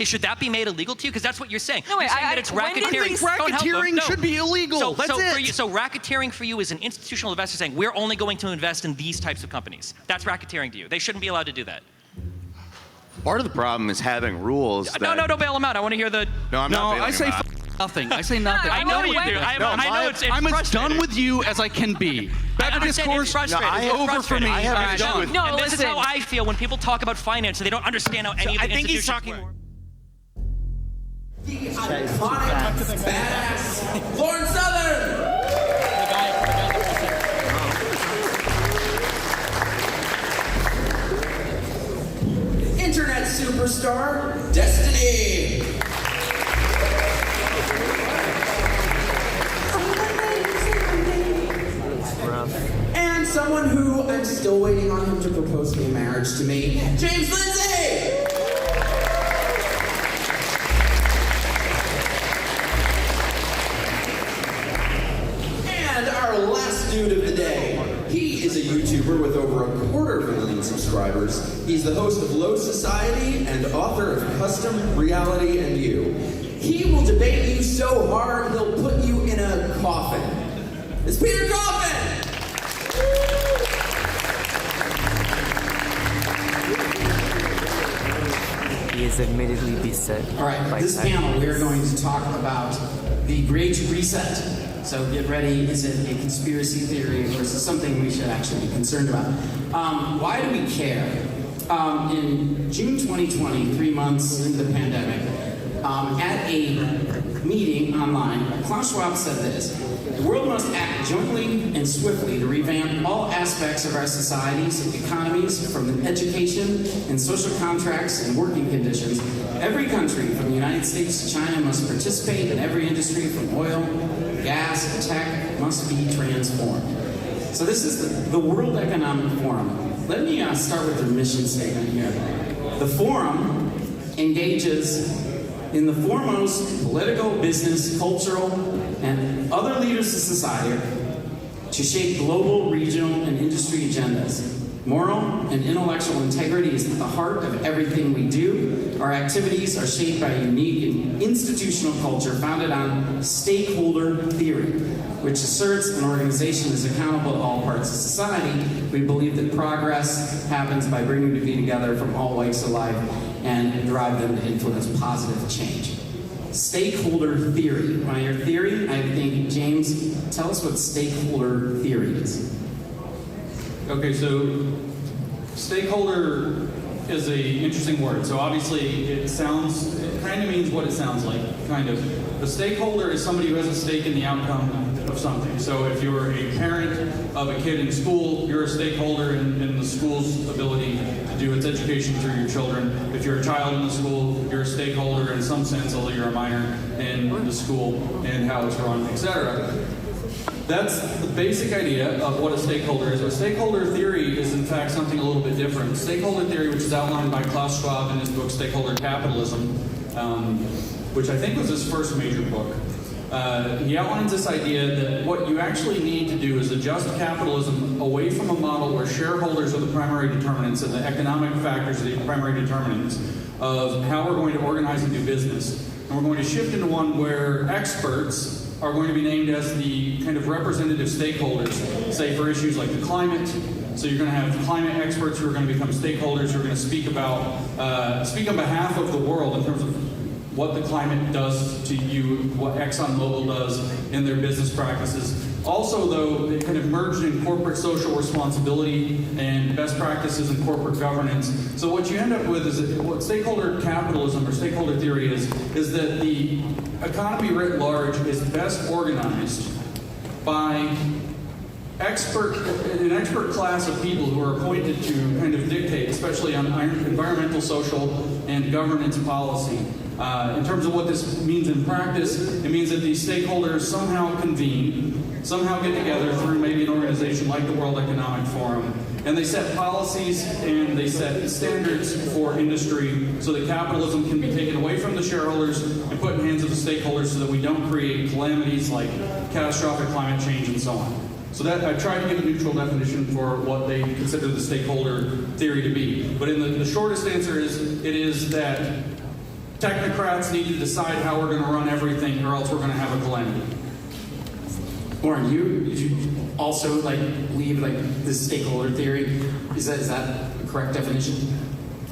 Should that be made illegal to you? Because that's what you're saying. No, you're saying that it's racketeering. I think racketeering should be illegal. That's it. So racketeering for you is an institutional investor saying, we're only going to invest in these types of companies. That's racketeering to you. They shouldn't be allowed to do that. Part of the problem is having rules that... No, don't bail them out. I want to hear the... No, I'm not bailing them out. Nothing. I say nothing. I know you do. I know it's I'm as done with you as I can be. That discourse is over for me. I have an issue with... And this is how I feel when people talk about finance and they don't understand how any of the institutions work. The iconic, badass Lord Southern! Internet superstar, Destiny! And someone who I'm still waiting on him to propose gay marriage to me, James Lindsay! And our last dude of the day. He is a YouTuber with over 250,000 subscribers. He's the host of Low Society and author of Custom Reality and You. He will debate you so hard he'll put you in a coffin. It's Peter Coffin! He is admittedly beset. All right, this panel, we are going to talk about the Great Reset. So get ready, is it a conspiracy theory versus something we should actually be concerned about? Why do we care? In June 2020, 3 months into the pandemic, at a meeting online, Klaus Schwab said this: the world must act jointly and swiftly to revamp all aspects of our societies, economies, from education and social contracts and working conditions. Every country, from the United States to China, must participate in every industry, from oil, gas, and tech, must be transformed. So this is the World Economic Forum. Let me start with their mission statement here. The forum engages in the foremost political, business, cultural, and other leaders of society to shape global, regional, and industry agendas. Moral and intellectual integrity is at the heart of everything we do. Our activities are shaped by a unique and institutional culture founded on stakeholder theory, which asserts an organization is accountable to all parts of society. We believe that progress happens by bringing people together from all walks of life and drive them to influence positive change. Stakeholder theory. When I hear theory, I think, James, tell us what stakeholder theory is. Okay, so stakeholder is an interesting word. So obviously it kind of means what it sounds like, kind of. A stakeholder is somebody who has a stake in the outcome of something. So if you're a parent of a kid in school, you're a stakeholder in the school's ability to do its education through your children. If you're a child in the school, you're a stakeholder in some sense, although you're a minor in the school and how it's run, etc. That's the basic idea of what a stakeholder is. But stakeholder theory is in fact something a little bit different. Stakeholder theory, which is outlined by Klaus Schwab in his book Stakeholder Capitalism, which I think was his first major book. He outlines this idea that what you actually need to do is adjust capitalism away from a model where shareholders are the primary determinants and the economic factors are the primary determinants of how we're going to organize and do business. And we're going to shift into one where experts are going to be named as the kind of representative stakeholders, say for issues like the climate. So you're going to have climate experts who are going to become stakeholders who are going to speak on behalf of the world in terms of what the climate does to you, what ExxonMobil does in their business practices. Also, though, they kind of merged in corporate social responsibility and best practices in corporate governance. So what you end up with is that what stakeholder capitalism or stakeholder theory is that the economy writ large is best organized by an expert class of people who are appointed to kind of dictate, especially on environmental, social, and governance policy. In terms of what this means in practice, it means that these stakeholders somehow convene, somehow get together through maybe an organization like the World Economic Forum, and they set policies and they set standards for industry so that capitalism can be taken away from the shareholders and put in hands of the stakeholders so that we don't create calamities like catastrophic climate change and so on. So that I tried to give a neutral definition for what they consider the stakeholder theory to be. But in the shortest answer is, it is that technocrats need to decide how we're going to run everything, or else we're going to have a calamity. Warren, you also believe this stakeholder theory? Is that a correct definition?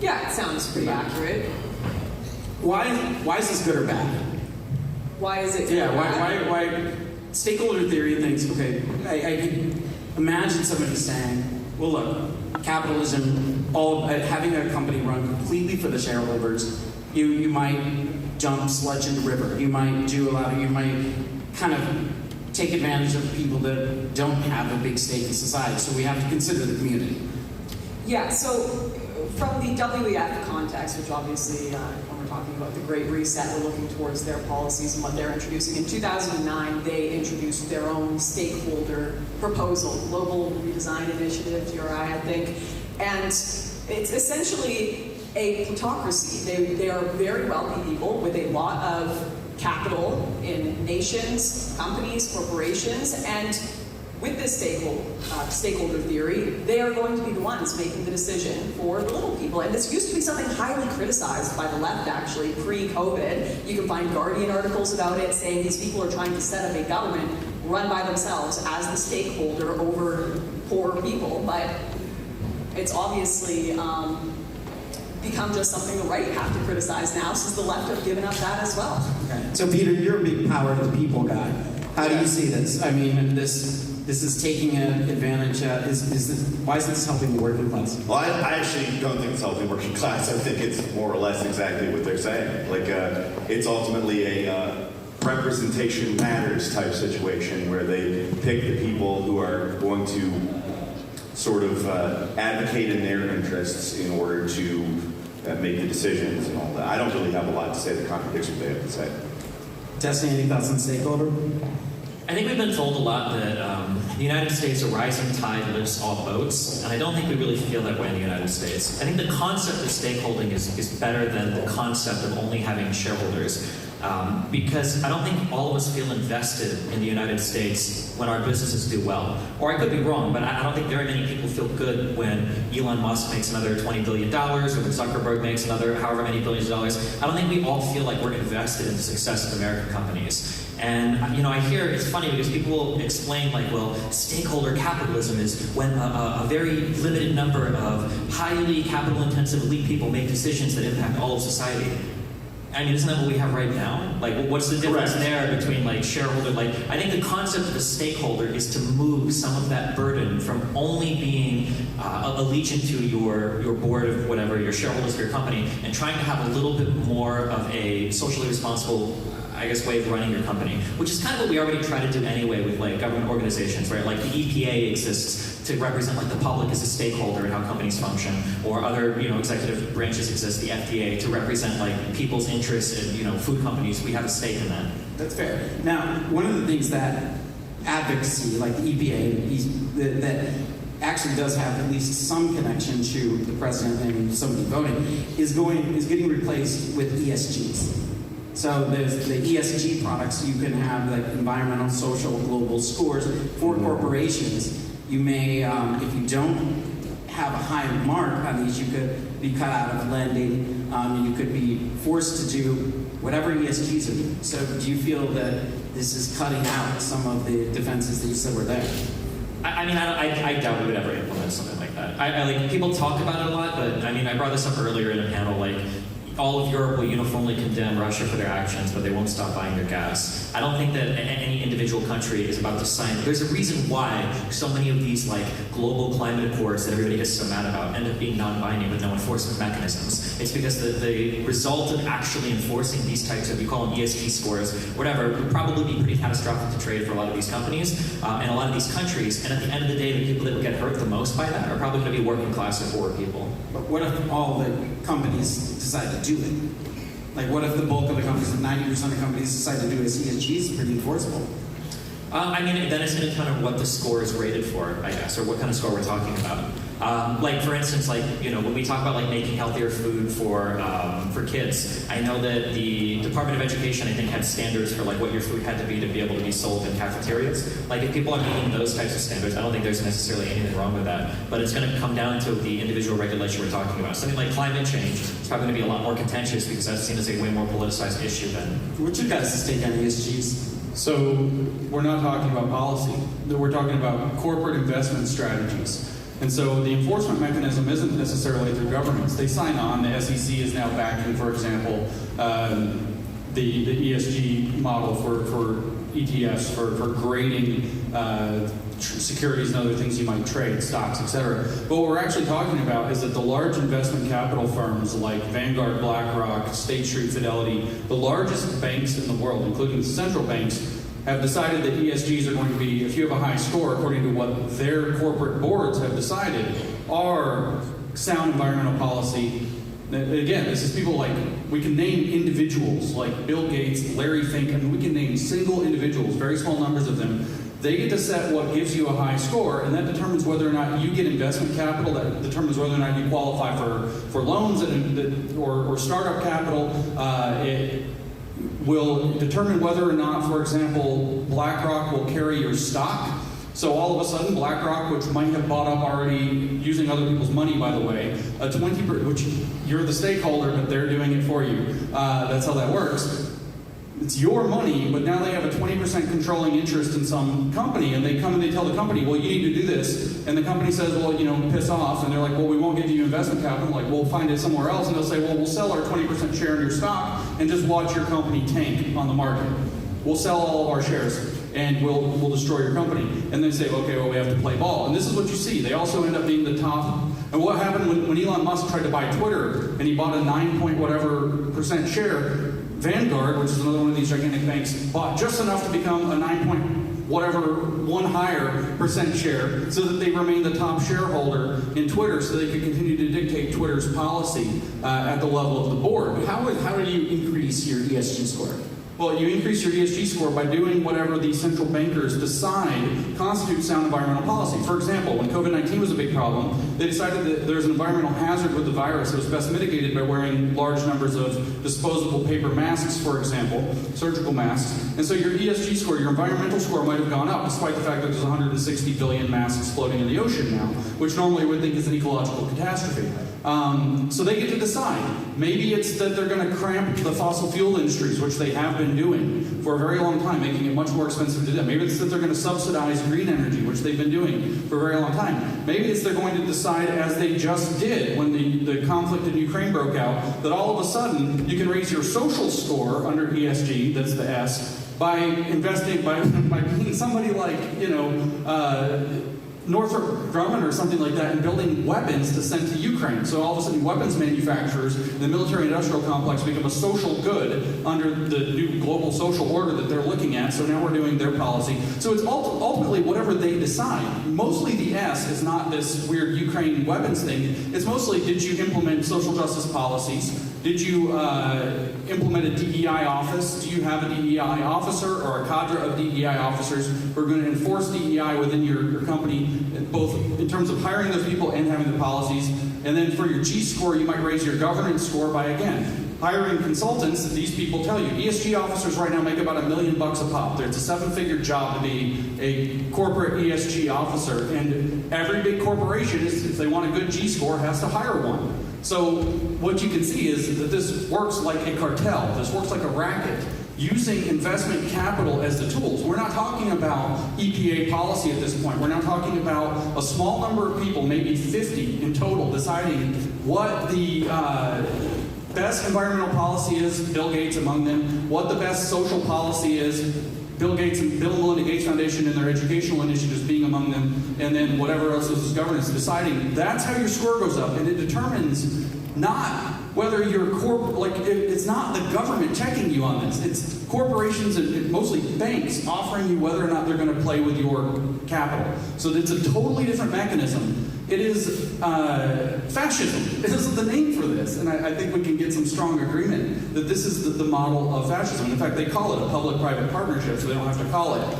Yeah, it sounds pretty accurate. Why is this good or bad? Why is it? Yeah, why stakeholder theory thinks, okay, I can imagine somebody saying, well, look, capitalism, having a company run completely for the shareholders, you might jump sludge in the river. You might you might kind of take advantage of people that don't have a big stake in society. So we have to consider the community. Yeah, so from the WEF context, which obviously when we're talking about the Great Reset, we're looking towards their policies and what they're introducing. In 2009, they introduced their own stakeholder proposal, Global Redesign Initiative, GRI, I think. And it's essentially a plutocracy. They are very wealthy people with a lot of capital in nations, companies, corporations, and with this stakeholder theory, they are going to be the ones making the decision for the little people. And this used to be something highly criticized by the left, actually, pre-COVID. You can find Guardian articles about it saying these people are trying to set up a government run by themselves as the stakeholder over poor people. But it's obviously become just something the right have to criticize now, since the left have given up that as well. Okay. So Peter, you're a big power to the people guy. How do you see this? I mean, this is taking advantage. Why is this helping the working class? Well, I actually don't think it's helping working class. I think it's more or less exactly what they're saying. It's ultimately a representation matters type situation where they pick the people who are going to sort of advocate in their interests in order to make the decisions and all that. I don't really have a lot to say that contradicts what they have to say. Destiny, any thoughts on stakeholder? I think we've been told a lot that the United States, a rising tide lifts all boats, and I don't think we really feel that way in the United States. I think the concept of stakeholding is better than the concept of only having shareholders, because I don't think all of us feel invested in the United States when our businesses do well. Or I could be wrong, but I don't think very many people feel good when Elon Musk makes another $20 billion, or when Zuckerberg makes another however many billions of dollars. I don't think we all feel like we're invested in the success of American companies. And I hear it's funny because people will explain well, stakeholder capitalism is when a very limited number of highly capital-intensive elite people make decisions that impact all of society. I mean, isn't that what we have right now? What's the difference there between shareholder? I think the concept of a stakeholder is to move some of that burden from only being allegiant to your board of whatever, your shareholders of your company, and trying to have a little bit more of a socially responsible, I guess, way of running your company, which is kind of what we already try to do anyway with government organizations, right? The EPA exists to represent the public as a stakeholder in how companies function, or other executive branches exist, the FDA, to represent people's interests in food companies. We have a stake in that. That's fair. Now, one of the things that advocacy, like the EPA, that actually does have at least some connection to the president and somebody voting, is getting replaced with ESGs. So there's the ESG products. You can have environmental, social, global scores for corporations. You may, if you don't have a high mark on these, you could be cut out of lending, and you could be forced to do whatever ESGs are doing. So do you feel that this is cutting out some of the defenses that you said were there? I doubt we would ever implement something like that. People talk about it a lot, but I brought this up earlier in a panel, all of Europe will uniformly condemn Russia for their actions, but they won't stop buying their gas. I don't think that any individual country is about to sign. There's a reason why so many of these global climate accords that everybody gets so mad about end up being non-binding with no enforcement mechanisms. It's because the result of actually enforcing these types of, you call them ESG scores, whatever, would probably be pretty catastrophic to trade for a lot of these companies and a lot of these countries. And at the end of the day, the people that would get hurt the most by that are probably going to be working class or poor people. But what if all the companies decide to do it? What if the bulk of the companies, 90% of companies decide to do it? ESG is pretty enforceable. Then it's going to depend on what the score is rated for, I guess, or what kind of score we're talking about. Like for instance, like when we talk about like making healthier food for kids, I know that the Department of Education I think had standards for like what your food had to be able to be sold in cafeterias. Like if people are meeting those types of standards, I don't think there's necessarily anything wrong with that. But it's going to come down to the individual regulation we're talking about. Something like climate change is probably going to be a lot more contentious because that's seen as a way more politicized issue than. What's your guys' take on ESGs? So we're not talking about policy. We're talking about corporate investment strategies. And so the enforcement mechanism isn't necessarily through governments. They sign on. The SEC is now backing, for example, the ESG model for ETFs, for grading securities and other things you might trade, stocks, etc. But what we're actually talking about is that the large investment capital firms like Vanguard, BlackRock, State Street, Fidelity, the largest banks in the world, including the central banks, have decided that ESGs are going to be, if you have a high score, according to what their corporate boards have decided, are sound environmental policy. Again, this is people like, we can name individuals like Bill Gates, Larry Fink, I mean, we can name single individuals, very small numbers of them. They get to set what gives you a high score, and that determines whether or not you get investment capital, that determines whether or not you qualify for loans or startup capital. It will determine whether or not, for example, BlackRock will carry your stock. So all of a sudden, BlackRock, which might have bought up already using other people's money, by the way, a 20%, which you're the stakeholder, but they're doing it for you. That's how that works. It's your money, but now they have a 20% controlling interest in some company, and they come and they tell the company, well, you need to do this. And the company says, well, piss off. And they're like, well, we won't give you investment capital. Like, we'll find it somewhere else. And they'll say, well, we'll sell our 20% share in your stock and just watch your company tank on the market. We'll sell all of our shares and we'll destroy your company. And they say, okay, well, we have to play ball. And this is what you see. They also end up being the top. And what happened when Elon Musk tried to buy Twitter and he bought a 9% share, Vanguard, which is another one of these gigantic banks, bought just enough to become a 1 higher percent share so that they remain the top shareholder in Twitter so they could continue to dictate Twitter's policy at the level of the board. How do you increase your ESG score? Well, you increase your ESG score by doing whatever the central bankers decide constitutes sound environmental policy. For example, when COVID-19 was a big problem, they decided that there's an environmental hazard with the virus that was best mitigated by wearing large numbers of disposable paper masks, for example, surgical masks. And so your ESG score, your environmental score might have gone up, despite the fact that there's 160 billion masks floating in the ocean now, which normally we would think is an ecological catastrophe. So they get to decide. Maybe it's that they're going to cramp the fossil fuel industries, which they have been doing for a very long time, making it much more expensive to do that. Maybe it's that they're going to subsidize green energy, which they've been doing for a very long time. Maybe it's they're going to decide, as they just did when the conflict in Ukraine broke out, that all of a sudden you can raise your social score under ESG, that's the S, by investing, by being somebody like, Northrop Grumman or something like that and building weapons to send to Ukraine. So all of a sudden weapons manufacturers and the military-industrial complex become a social good under the new global social order that they're looking at. So now we're doing their policy. So it's ultimately whatever they decide. Mostly the S is not this weird Ukraine weapons thing. It's mostly, did you implement social justice policies? Did you implement a DEI office? Do you have a DEI officer or a cadre of DEI officers who are going to enforce DEI within your company, both in terms of hiring those people and having the policies? And then for your G score, you might raise your governance score by, again, hiring consultants. These people tell you, ESG officers right now make about $1 million a pop. It's a 7-figure job to be a corporate ESG officer. And every big corporation, if they want a good G score, has to hire one. So what you can see is that this works like a cartel. This works like a racket, using investment capital as the tools. We're not talking about EPA policy at this point. We're not talking about a small number of people, maybe 50 in total, deciding what the best environmental policy is, Bill Gates among them, what the best social policy is, Bill Gates and Bill and Melinda Gates Foundation and their educational initiatives being among them, and then whatever else is governance deciding. That's how your score goes up, and it determines not whether you're it's not the government checking you on this. It's corporations and mostly banks offering you whether or not they're going to play with your capital. So it's a totally different mechanism. It is fascism. This is the name for this. And I think we can get some strong agreement that this is the model of fascism. In fact, they call it a public-private partnership, so they don't have to call it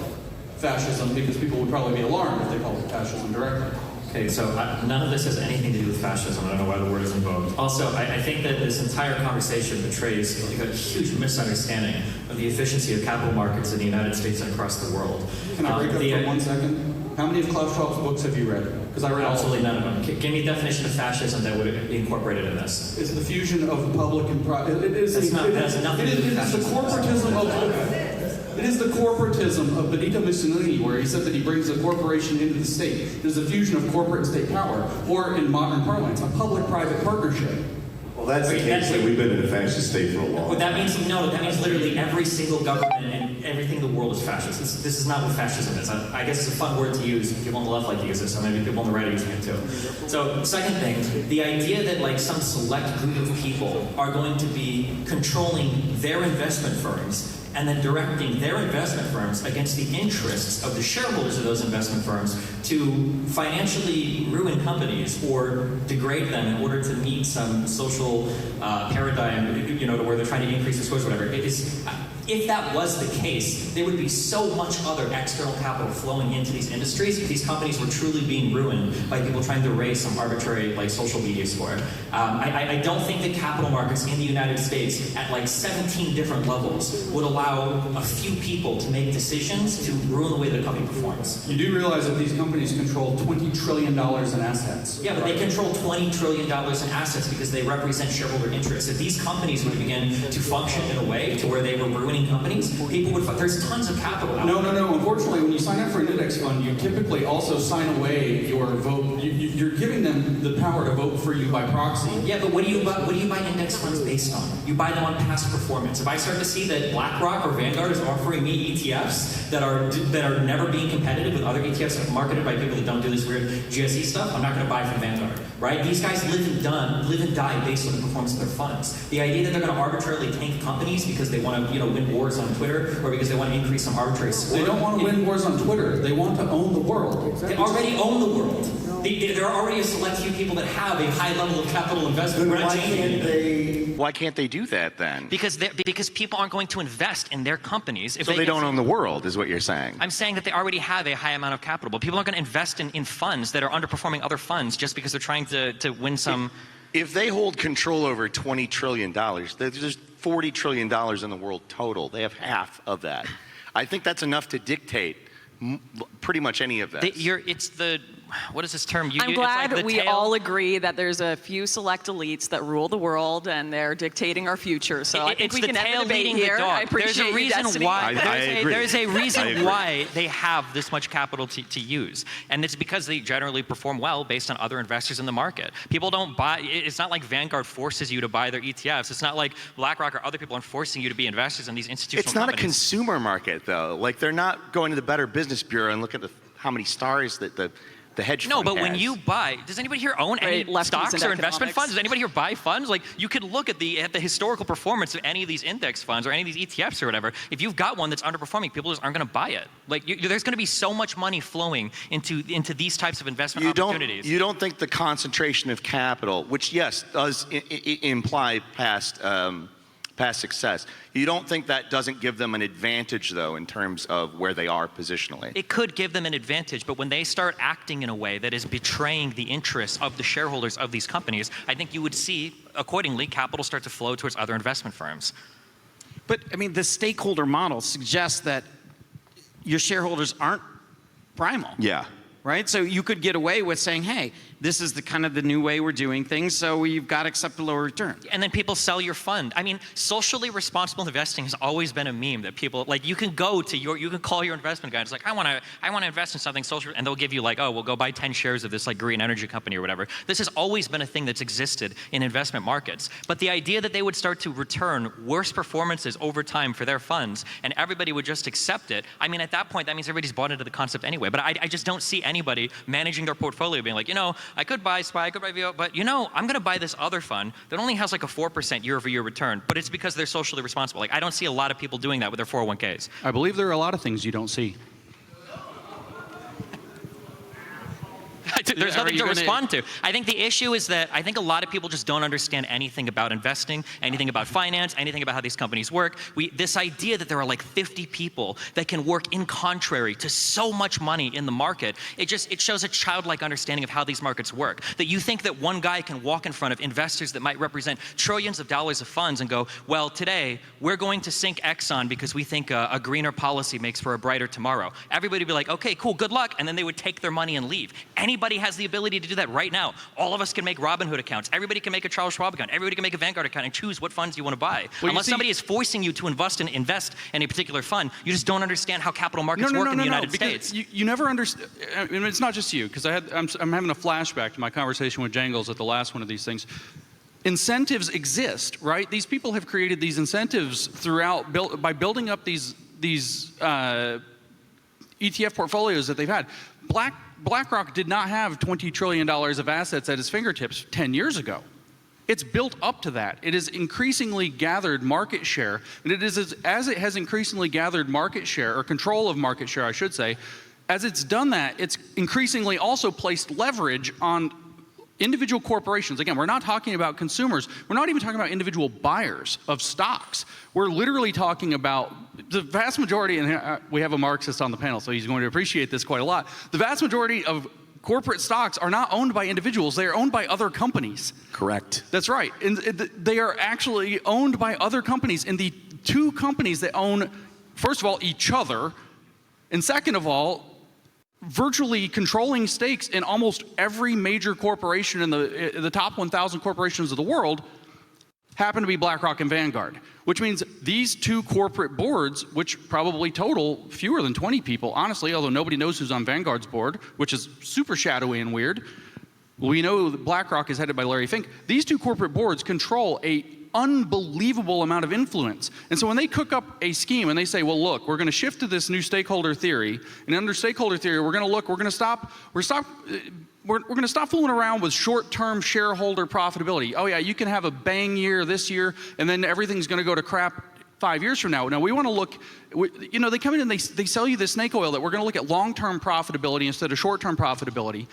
fascism because people would probably be alarmed if they called it fascism directly. Okay, so none of this has anything to do with fascism. I don't know why the word is invoked. Also, I think that this entire conversation betrays a huge misunderstanding of the efficiency of capital markets in the United States and across the world. Can I break up for 1 second? How many of Klaus Schwab's books have you read? Because I read absolutely none of them. Give me a definition of fascism that would be incorporated in this. It's the fusion of public and private. It is the corporatism of. It is the corporatism of Benito Mussolini, where he said that he brings a corporation into the state. There's a fusion of corporate and state power, or in modern parlance, a public-private partnership. Well, that's the case that we've been in a fascist state for a long time. That means literally every single government and everything in the world is fascist. This is not what fascism is. I guess it's a fun word to use. People on the left like to use it, so maybe people on the right are using it too. So, second thing, the idea that like some select group of people are going to be controlling their investment firms and then directing their investment firms against the interests of the shareholders of those investment firms to financially ruin companies or degrade them in order to meet some social paradigm, to where they're trying to increase their scores or whatever. If that was the case, there would be so much other external capital flowing into these industries if these companies were truly being ruined by people trying to raise some arbitrary social media score. I don't think that capital markets in the United States at 17 different levels would allow a few people to make decisions to ruin the way the company performs. You do realize that these companies control $20 trillion in assets. Yeah, but they control $20 trillion in assets because they represent shareholder interests. If these companies would begin to function in a way to where they were ruining companies, people would. There's tons of capital out there. No. Unfortunately, when you sign up for an index fund, you typically also sign away your vote. You're giving them the power to vote for you by proxy. Yeah, but what do you buy index funds based on? You buy them on past performance. If I start to see that BlackRock or Vanguard is offering me ETFs that are never being competitive with other ETFs marketed by people that don't do this weird GSE stuff, I'm not going to buy from Vanguard. Right? These guys live and die based on the performance of their funds. The idea that they're going to arbitrarily tank companies because they want to win wars on Twitter or because they want to increase some arbitrary score. They don't want to win wars on Twitter. They want to own the world. They already own the world. There are already a select few people that have a high level of capital investment. Why can't they do that then? Because people aren't going to invest in their companies. If so they don't own the world, is what you're saying. I'm saying that they already have a high amount of capital, but people aren't going to invest in funds that are underperforming other funds just because they're trying to win some. If they hold control over $20 trillion, there's $40 trillion in the world total. They have half of that. I think that's enough to dictate pretty much any of that. What is this term? I'm glad we all agree that there's a few select elites that rule the world and they're dictating our future. So I think we can end the debate here. I appreciate there's a reason Destiny. why. I agree. There's a reason why they have this much capital to use, and it's because they generally perform well based on other investors in the market. People don't buy. It's not like Vanguard forces you to buy their ETFs. It's not like BlackRock or other people are forcing you to be investors in these institutional. It's not companies. a consumer market though. They're not going to the Better Business Bureau and look at how many stars that the hedge fund but has. when you buy, does anybody here own any stocks or investment funds? Does anybody here buy funds? You could look at the historical performance of any of these index funds or any of these ETFs or whatever. If you've got one that's underperforming, people just aren't going to buy it. There's going to be so much money flowing into these types of investment opportunities. You don't think the concentration of capital, which yes does imply past success. You don't think that doesn't give them an advantage, though, in terms of where they are positionally? It could give them an advantage, but when they start acting in a way that is betraying the interests of the shareholders of these companies, I think you would see, accordingly, capital start to flow towards other investment firms. But, the stakeholder model suggests that your shareholders aren't primal. Yeah. Right? So you could get away with saying, hey, this is the new way we're doing things, so you've got to accept a lower return. And then people sell your fund. Socially responsible investing has always been a meme that people, you can go to you can call your investment guy, and it's like, I want to invest in something social, and they'll give you we'll go buy 10 shares of this green energy company or whatever. This has always been a thing that's existed in investment markets. But the idea that they would start to return worse performances over time for their funds, and everybody would just accept it, at that point, that means everybody's bought into the concept anyway. But I just don't see anybody managing their portfolio being like, I could buy SPY, I could buy VO, but I'm going to buy this other fund that only has a 4% year-over-year return, but it's because they're socially responsible. I don't see a lot of people doing that with their 401ks. I believe there are a lot of things you don't see. there's nothing to respond to. I think the issue is that I think a lot of people just don't understand anything about investing, anything about finance, anything about how these companies work. This idea that there are like 50 people that can work in contrary to so much money in the market, it shows a childlike understanding of how these markets work. That you think that one guy can walk in front of investors that might represent trillions of dollars of funds and go, well, today we're going to sink Exxon because we think a greener policy makes for a brighter tomorrow. Everybody would be like, okay, cool, good luck, and then they would take their money and leave. Anybody has the ability to do that right now. All of us can make Robinhood accounts. Everybody can make a Charles Schwab account. Everybody can make a Vanguard account and choose what funds you want to buy. Well, Unless somebody is forcing you to invest in a particular fund, you just don't understand how capital markets work in the United States. You never understand. I mean, it's not just you, because I'm having a flashback to my conversation with Jangles at the last one of these things. Incentives exist, right? These people have created these incentives throughout by building up these ETF portfolios that they've had. BlackRock did not have $20 trillion of assets at its fingertips 10 years ago. It's built up to that. It has increasingly gathered market share, and it is as it has increasingly gathered market share, or control of market share, I should say, as it's done that, it's increasingly also placed leverage on individual corporations. Again, we're not talking about consumers. We're not even talking about individual buyers of stocks. We're literally talking about the vast majority, and we have a Marxist on the panel, so he's going to appreciate this quite a lot. The vast majority of corporate stocks are not owned by individuals. They are owned by other companies. Correct. That's right. And they are actually owned by other companies. And the two companies that own, first of all, each other, and second of all, virtually controlling stakes in almost every major corporation in the top 1,000 corporations of the world happen to be BlackRock and Vanguard, which means these two corporate boards, which probably total fewer than 20 people, honestly, although nobody knows who's on Vanguard's board, which is super shadowy and weird. We know that BlackRock is headed by Larry Fink. These two corporate boards control an unbelievable amount of influence. And so when they cook up a scheme and they say, well, look, we're going to shift to this new stakeholder theory, and under stakeholder theory, we're going to stop fooling around with short-term shareholder profitability. Oh yeah, you can have a bang year this year, and then everything's going to go to crap 5 years from now. Now we want to look, you know, they come in and they sell you this snake oil that we're going to look at long-term profitability instead of short-term profitability.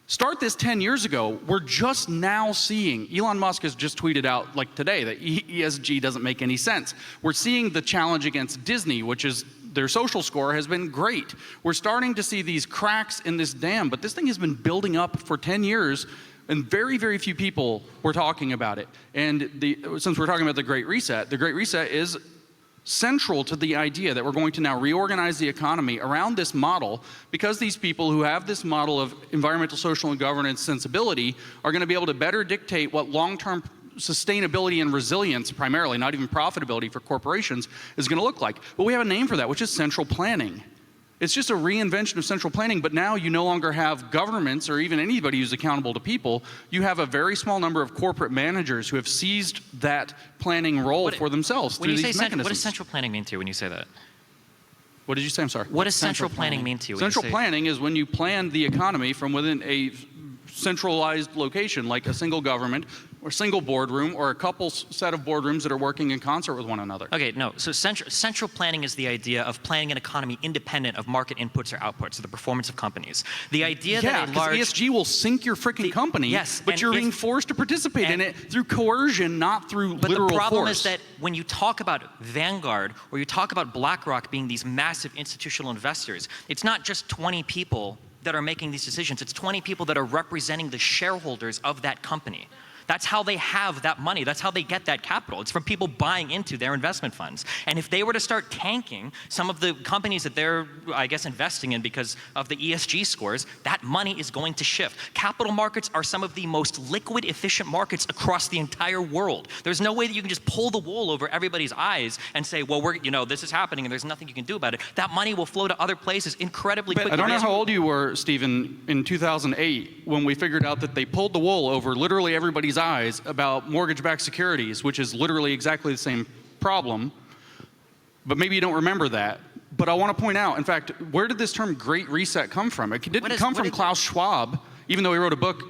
Start this 10 years ago. We're just now seeing, Elon Musk has just tweeted out like today that ESG doesn't make any sense. We're seeing the challenge against Disney, which is their social score has been great. We're starting to see these cracks in this dam, but this thing has been building up for 10 years and very, very few people were talking about it. And since we're talking about the Great Reset is central to the idea that we're going to now reorganize the economy around this model, because these people who have this model of environmental, social, and governance sensibility are going to be able to better dictate what long-term sustainability and resilience, primarily, not even profitability for corporations, is going to look like. But we have a name for that, which is central planning. It's just a reinvention of central planning, but now you no longer have governments or even anybody who's accountable to people. You have a very small number of corporate managers who have seized that planning role for themselves through these mechanisms. What does central planning mean to you when you say that? What did you say? I'm sorry. What does central planning mean to you? Central planning is when you plan the economy from within a centralized location, like a single government or single boardroom or a couple set of boardrooms that are working in concert with one another. Okay, no, so central planning is the idea of planning an economy independent of market inputs or outputs, of the performance of companies. The idea that a large... ESG will sink your freaking company, yes, but you're being forced to participate in it through coercion, not through literal force. But the problem is that when you talk about Vanguard or you talk about BlackRock being these massive institutional investors, it's not just 20 people that are making these decisions. It's 20 people that are representing the shareholders of that company. That's how they have that money. That's how they get that capital. It's from people buying into their investment funds. And if they were to start tanking some of the companies that they're, I guess, investing in because of the ESG scores, that money is going to shift. Capital markets are some of the most liquid, efficient markets across the entire world. There's no way that you can just pull the wool over everybody's eyes and say, well, this is happening and there's nothing you can do about it. That money will flow to other places incredibly quickly. I don't know how old you were, Stephen, in 2008 when we figured out that they pulled the wool over literally everybody's eyes about mortgage-backed securities, which is literally exactly the same problem, but maybe you don't remember that. But I want to point out, in fact, where did this term Great Reset come from? It didn't come from Klaus Schwab, even though he wrote a book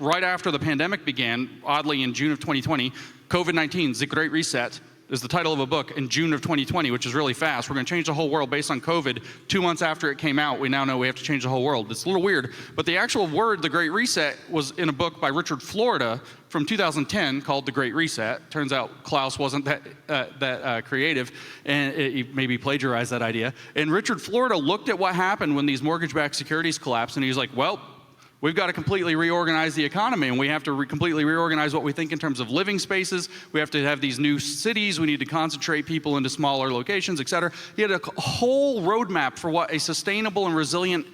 right after the pandemic began, oddly in June of 2020, COVID-19, The Great Reset. is the title of a book in June of 2020, which is really fast. We're going to change the whole world based on COVID. 2 months after it came out, we now know we have to change the whole world. It's a little weird, but the actual word, the Great Reset, was in a book by Richard Florida from 2010 called The Great Reset. Turns out Klaus wasn't that creative, and he maybe plagiarized that idea. And Richard Florida looked at what happened when these mortgage-backed securities collapsed, and he was like, well, we've got to completely reorganize the economy, and we have to completely reorganize what we think in terms of living spaces. We have to have these new cities. We need to concentrate people into smaller locations, et cetera. He had a whole roadmap for what a sustainable and resilient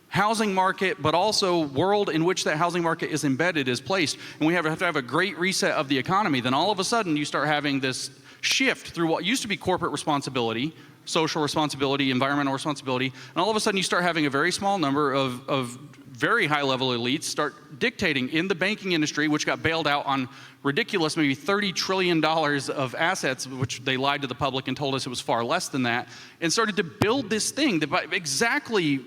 housing market, but also world in which that housing market is embedded, is placed. And we have to have a great reset of the economy. Then all of a sudden, you start having this shift through what used to be corporate responsibility, social responsibility, environmental responsibility, and all of a sudden you start having a very small number of very high-level elites start dictating in the banking industry, which got bailed out on ridiculous, maybe $30 trillion of assets, which they lied to the public and told us it was far less than that, and started to build this thing that exactly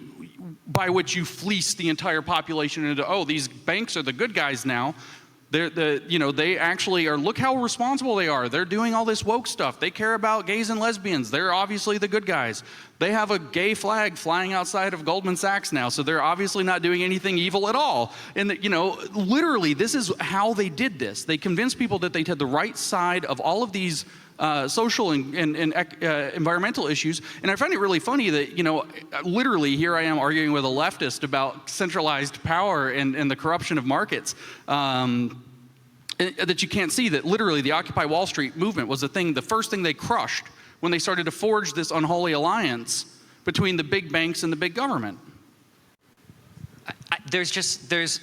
by which you fleece the entire population into, oh, these banks are the good guys now. They actually are, look how responsible they are. They're doing all this woke stuff. They care about gays and lesbians. They're obviously the good guys. They have a gay flag flying outside of Goldman Sachs now, so they're obviously not doing anything evil at all. And literally, this is how they did this. They convinced people that they had the right side of all of these social and environmental issues. And I find it really funny that, literally here I am arguing with a leftist about centralized power and the corruption of markets. That you can't see that literally the Occupy Wall Street movement was the first thing they crushed when they started to forge this unholy alliance between the big banks and the big government. There's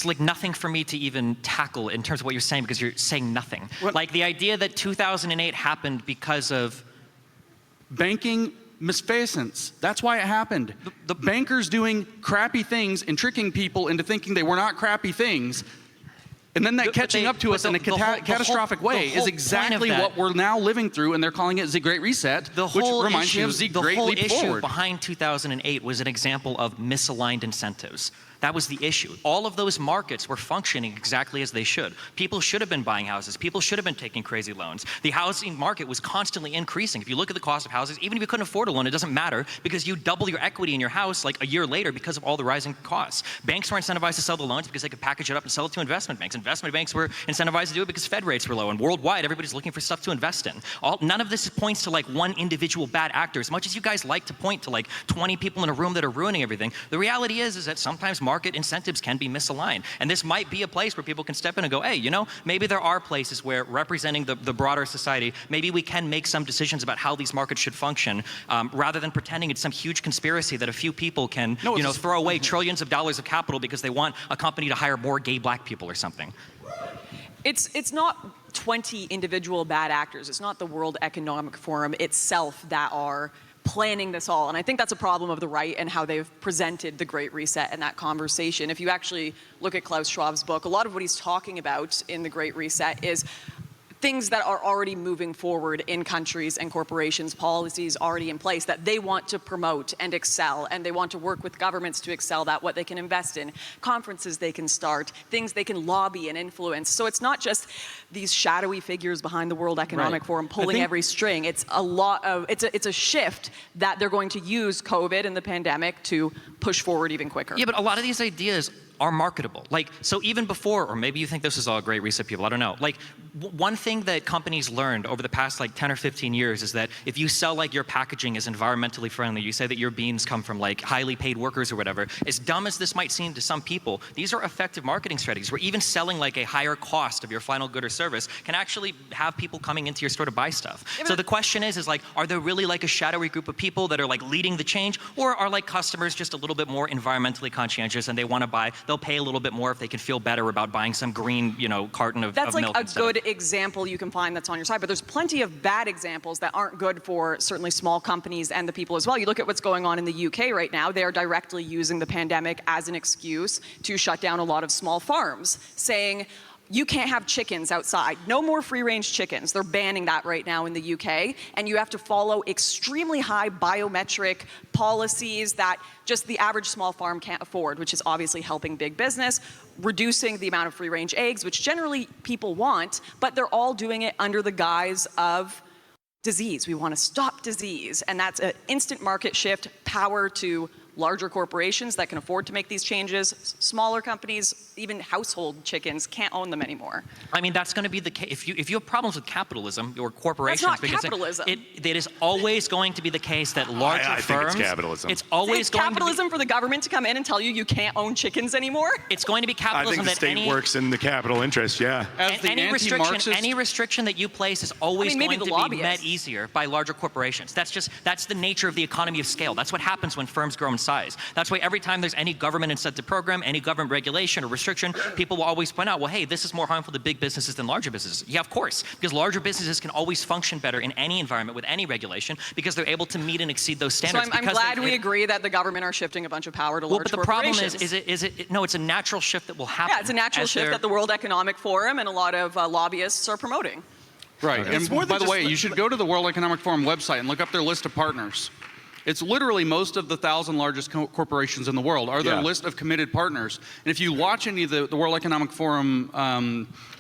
like nothing for me to even tackle in terms of what you're saying, because you're saying nothing. What? Like the idea that 2008 happened because of Banking misfeasance. That's why it happened. The bankers doing crappy things and tricking people into thinking they were not crappy things. And then that catching up to us in a catastrophic way is exactly what we're now living through, and they're calling it the Great Reset, which reminds me of the Great Leap Forward. The whole issue behind 2008 was an example of misaligned incentives. That was the issue. All of those markets were functioning exactly as they should. People should have been buying houses. People should have been taking crazy loans. The housing market was constantly increasing. If you look at the cost of houses, even if you couldn't afford a loan, it doesn't matter, because you double your equity in your house like a year later because of all the rising costs. Banks were incentivized to sell the loans because they could package it up and sell it to investment banks. Investment banks were incentivized to do it because Fed rates were low. And worldwide, everybody's looking for stuff to invest in. None of this points to like one individual bad actor. As much as you guys like to point to like 20 people in a room that are ruining everything, the reality is that sometimes market incentives can be misaligned. And this might be a place where people can step in and go, hey, maybe there are places where representing the broader society, maybe we can make some decisions about how these markets should function, rather than pretending it's some huge conspiracy that a few people can throw away trillions of dollars of capital because they want a company to hire more gay black people or something. It's not 20 individual bad actors. It's not the World Economic Forum itself that are planning this all. And I think that's a problem of the right and how they've presented the Great Reset in that conversation. If you actually look at Klaus Schwab's book, a lot of what he's talking about in the Great Reset is things that are already moving forward in countries and corporations, policies already in place that they want to promote and excel, and they want to work with governments to excel that, what they can invest in, conferences they can start, things they can lobby and influence. So it's not just these shadowy figures behind the World Economic Forum pulling every string. It's a lot of, it's a shift that they're going to use COVID and the pandemic to push forward even quicker. Yeah, but a lot of these ideas are marketable. So even before, or maybe you think this is all Great Reset people, I don't know. One thing that companies learned over the past 10 or 15 years is that if you sell your packaging is environmentally friendly, you say that your beans come from highly paid workers or whatever, as dumb as this might seem to some people, these are effective marketing strategies where even selling a higher cost of your final good or service can actually have people coming into your store to buy stuff. Yeah, so the question is are there really a shadowy group of people that are leading the change, or are customers just a little bit more environmentally conscientious and they want to buy, they'll pay a little bit more if they can feel better about buying some green, carton of milk. That's a good example you can find that's on your side, but there's plenty of bad examples that aren't good for certainly small companies and the people as well. You look at what's going on in the UK right now. They are directly using the pandemic as an excuse to shut down a lot of small farms, saying, you can't have chickens outside. No more free-range chickens. They're banning that right now in the UK. And you have to follow extremely high biometric policies that just the average small farm can't afford, which is obviously helping big business, reducing the amount of free-range eggs, which generally people want, but they're all doing it under the guise of disease. We want to stop disease. And that's an instant market shift, power to larger corporations that can afford to make these changes. Smaller companies, even household chickens, can't own them anymore. I mean, that's going to be the case. If you have problems with capitalism or corporations, That's not because capitalism. it is always going to be the case that larger I firms. think it's capitalism. It's always It's going capitalism for the government to come in and tell you you can't own chickens anymore? It's going to be I capitalism think the that state works in the capital interest, yeah. As the any restriction that you place is always maybe going the to be lobbyists. met easier by larger corporations. That's the nature of the economy of scale. That's what happens when firms grow in size. That's why every time there's any government incentive program, any government regulation or restriction, people will always point out, well, hey, this is more harmful to big businesses than larger businesses. Yeah, of course, because larger businesses can always function better in any environment with any regulation because they're able to meet and exceed those So standards. I'm glad we agree that the government are shifting a bunch of power to Well, large but the problem corporations. no, it's a natural shift that will happen. Yeah, it's a natural shift that the World Economic Forum and a lot of lobbyists are promoting. Right. Okay. It's And more than by the just way, you should go to the World Economic Forum website and look up their list of partners. It's literally most of the 1,000 largest corporations in the world are their Yeah. list of committed partners. And if you watch any of the World Economic Forum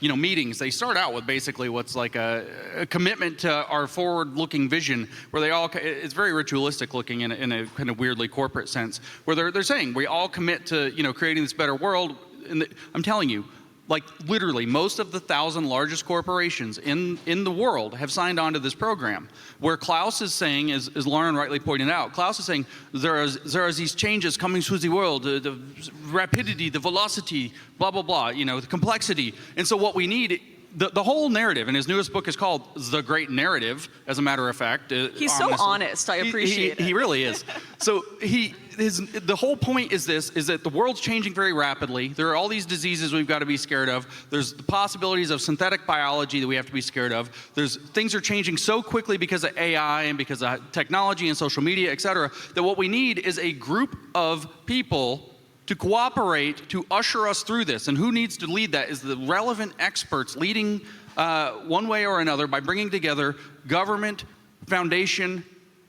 meetings, they start out with basically what's like a commitment to our forward-looking vision, where they all, it's very ritualistic looking in a kind of weirdly corporate sense, where they're saying we all commit to creating this better world. And I'm telling you, like literally most of the 1,000 largest corporations in the world have signed on to this program. Where Klaus is saying, as Lauren rightly pointed out, Klaus is saying there are these changes coming through the world, the rapidity, the velocity, blah, blah, blah, the complexity. And so what we need, the whole narrative, and his newest book is called The Great Narrative, as a matter of fact. He's so honest. I appreciate it. He really is. So the whole point is that the world's changing very rapidly. There are all these diseases we've got to be scared of. There's the possibilities of synthetic biology that we have to be scared of. Things are changing so quickly because of AI and because of technology and social media, et cetera, that what we need is a group of people to cooperate to usher us through this. And who needs to lead that is the relevant experts leading one way or another by bringing together government, foundation,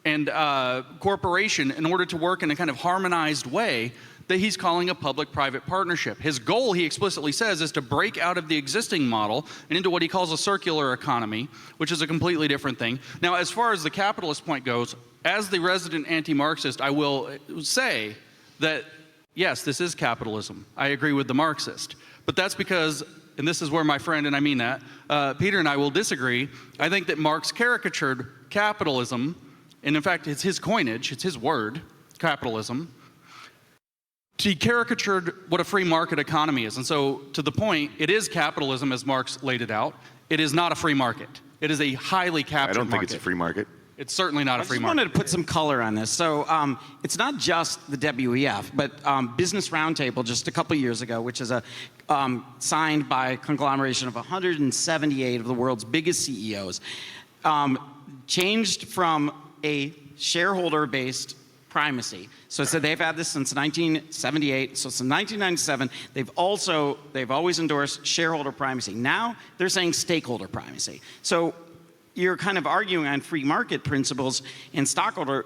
and corporation in order to work in a kind of harmonized way that he's calling a public-private partnership. His goal, he explicitly says, is to break out of the existing model and into what he calls a circular economy, which is a completely different thing. Now, as far as the capitalist point goes, as the resident anti-Marxist, I will say that yes, this is capitalism. I agree with the Marxist. But that's because, and this is where my friend, and I mean that, Peter and I will disagree. I think that Marx caricatured capitalism, and in fact, it's his coinage, it's his word, capitalism. He caricatured what a free market economy is. And so, to the point, it is capitalism as Marx laid it out. It is not a free market. It is a highly captured market. I don't think it's a free market. It's certainly not a free market. I just wanted to put some color on this. So it's not just the WEF, but Business Roundtable just a couple years ago, which is signed by a conglomeration of 178 of the world's biggest CEOs, changed from a shareholder-based primacy. So they've had this since 1978. So since 1997, they've always endorsed shareholder primacy. Now they're saying stakeholder primacy. So you're kind of arguing on free market principles and stockholder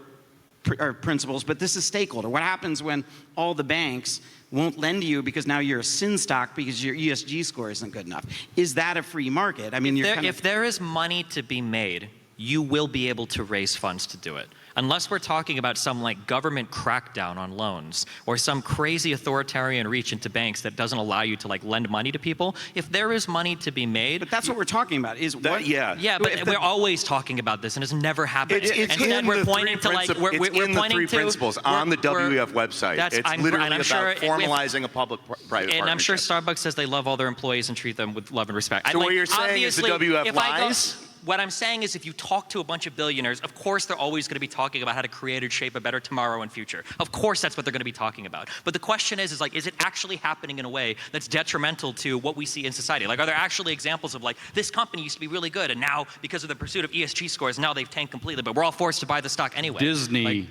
principles, but this is stakeholder. What happens when all the banks won't lend to you because now you're a sin stock because your ESG score isn't good enough? Is that a free market? I mean, if there is money to be made, you will be able to raise funds to do it. Unless we're talking about some like government crackdown on loans or some crazy authoritarian reach into banks that doesn't allow you to like lend money to people, if there is money to be made. But that's what we're talking about. Yeah, but we're always talking about this and it's never happened. It's Instead, we're pointing to like we're in the pointing three to principles on the WEF website. It's literally about formalizing a public-private partnership. And I'm sure Starbucks says they love all their employees and treat them with love and respect. So what you're saying is the WEF lies? What I'm saying is if you talk to a bunch of billionaires, of course they're always going to be talking about how to create and shape a better tomorrow and future. Of course that's what they're going to be talking about. But the question is like, is it actually happening in a way that's detrimental to what we see in society? Like, are there actually examples of like, this company used to be really good and now because of the pursuit of ESG scores, now they've tanked completely, but we're all forced to buy the stock anyway. Disney.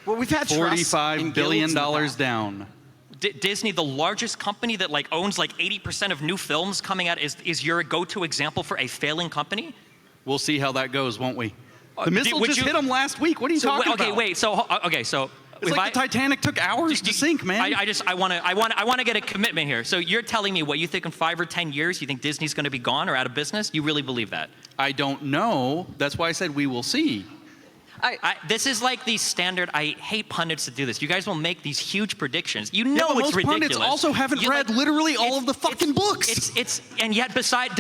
Well, we've had $45 billion down. Disney, the largest company that like owns like 80% of new films coming out, is your go-to example for a failing company? We'll see how that goes, won't we? The missile would just you- hit them last week. What are you talking about? Okay, wait. So It's like the Titanic took hours to sink, man. I want to get a commitment here. So you're telling me what you think in 5 or 10 years you think Disney's going to be gone or out of business? You really believe that? I don't know. That's why I said we will see. This is like the standard. I hate pundits that do this. You guys will make these huge predictions. You know but it's most ridiculous. pundits also haven't read literally all of the fucking books. And yet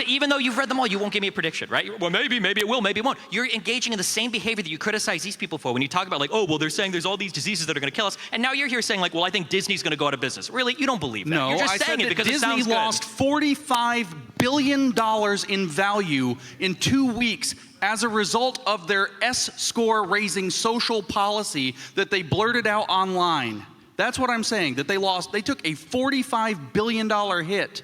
even though you've read them all, you won't give me a prediction, right? Well, maybe it will, maybe it won't. You're engaging in the same behavior that you criticize these people for when you talk about like, oh, well, they're saying there's all these diseases that are going to kill us, and now you're here saying like, well, I think Disney's going to go out of business. Really, you don't believe that? No, you're just I saying said it because that it sounds Disney good. lost $45 billion in value in 2 weeks as a result of their S-score raising social policy that they blurted out online. That's what I'm saying, that they took a $45 billion hit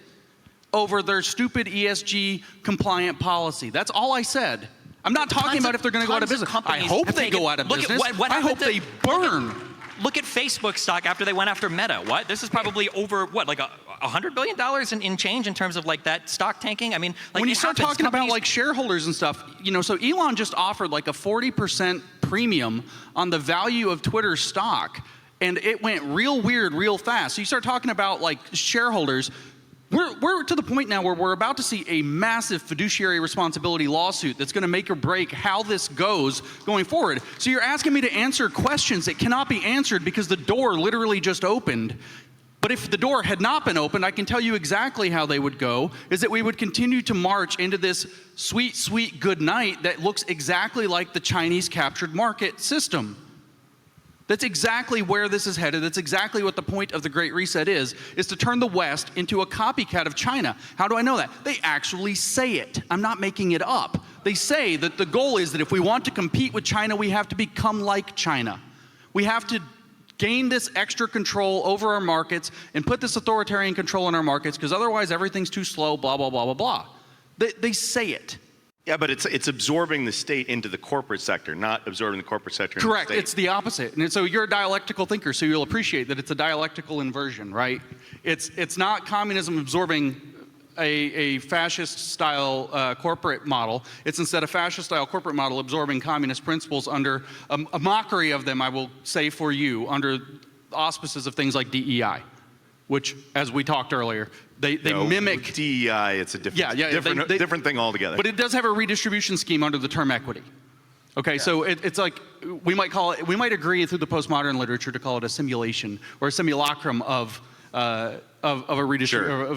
over their stupid ESG compliant policy. That's all I said. I'm not talking about if they're going to go out of business. I hope they go out of business. I hope they burn. Look at Facebook stock after they went after Meta. What? This is probably over, what, like $100 billion in change in terms of like that stock tanking? I mean, like when you start talking about like shareholders and stuff, so Elon just offered like a 40% premium on the value of Twitter's stock, and it went real weird real fast. So you start talking about like shareholders. We're to the point now where we're about to see a massive fiduciary responsibility lawsuit that's going to make or break how this goes going forward. So you're asking me to answer questions that cannot be answered because the door literally just opened. But if the door had not been opened, I can tell you exactly how they would go, is that we would continue to march into this sweet, sweet good night that looks exactly like the Chinese captured market system. That's exactly where this is headed. That's exactly what the point of the Great Reset is to turn the West into a copycat of China. How do I know that? They actually say it. I'm not making it up. They say that the goal is that if we want to compete with China, we have to become like China. We have to gain this extra control over our markets and put this authoritarian control in our markets because otherwise everything's too slow, blah, blah, blah, blah, blah. They say it. Yeah, but it's absorbing the state into the corporate sector, not absorbing the corporate sector into Correct. the state. It's the opposite. And so you're a dialectical thinker, so you'll appreciate that it's a dialectical inversion, right? It's not communism absorbing a fascist-style corporate model. It's instead a fascist-style corporate model absorbing communist principles under a mockery of them, I will say for you, under auspices of things like DEI, which, as we talked earlier, they mimic with DEI. It's a different thing altogether. But it does have a redistribution scheme under the term equity. Okay, so it's like we might agree through the postmodern literature to call it a simulation or a simulacrum of a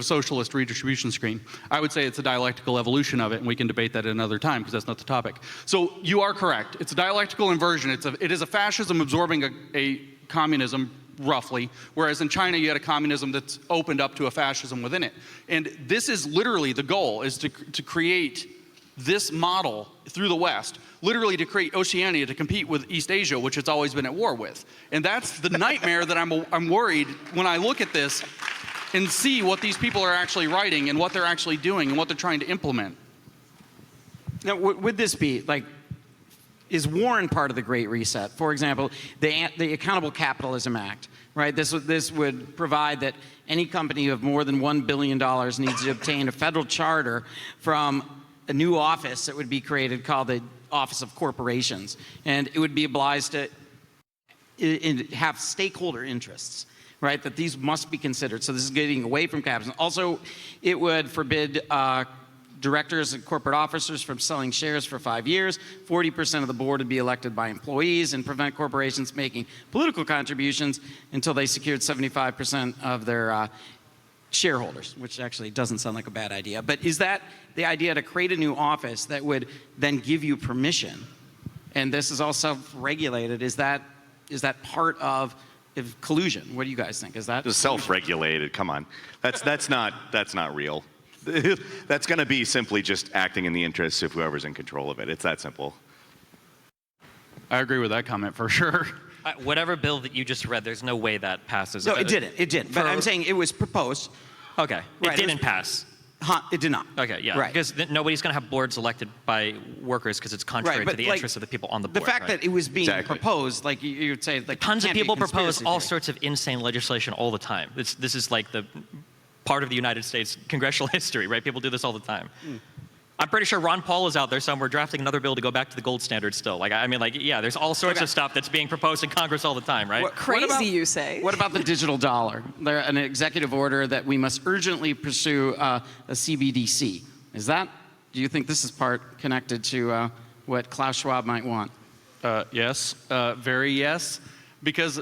socialist redistribution scheme. I would say it's a dialectical evolution of it, and we can debate that at another time because that's not the topic. So you are correct. It's a dialectical inversion. It is a fascism absorbing a communism, roughly, whereas in China you had a communism that's opened up to a fascism within it. And this is literally the goal, is to create this model through the West, literally to create Oceania to compete with East Asia, which it's always been at war with. And that's the nightmare that I'm worried when I look at this and see what these people are actually writing and what they're actually doing and what they're trying to implement. Now, would this be, like, is Warren part of the Great Reset? For example, the Accountable Capitalism Act, right? This would provide that any company of more than $1 billion needs to obtain a federal charter from a new office that would be created called the Office of Corporations. And it would be obliged to have stakeholder interests, right? That these must be considered. So this is getting away from capitalism. Also, it would forbid directors and corporate officers from selling shares for 5 years. 40% of the board would be elected by employees, and prevent corporations making political contributions until they secured 75% of their shareholders, which actually doesn't sound like a bad idea. But is that the idea, to create a new office that would then give you permission, and this is all self-regulated? Is that part of collusion? What do you guys think? Is that self-regulated? Come on, that's not real. That's going to be simply just acting in the interests of whoever's in control of it. It's that simple. I agree with that comment for sure. Whatever bill that you just read, there's no way that passes. No, it didn't. It didn't. But I'm saying it was proposed. Okay. Right, it didn't pass. It did not. Okay, yeah. Right. Because nobody's going to have boards elected by workers because it's contrary Right, but to the like, interests of the people on the board. The fact right? that it was being Exactly. proposed, like you'd say, like Tons of can't be a people propose conspiracy all theory. sorts of insane legislation all the time. This is like the part of the United States congressional history, right? People do this all the time. I'm pretty sure Ron Paul is out there somewhere drafting another bill to go back to the gold standard still. Like, I mean, like, yeah, there's all sorts of stuff that's being proposed in Congress all the time, right? Crazy, you say? What about the digital dollar? There, an executive order that we must urgently pursue a CBDC. Do you think this is part connected to what Klaus Schwab might want? Yes, very yes, because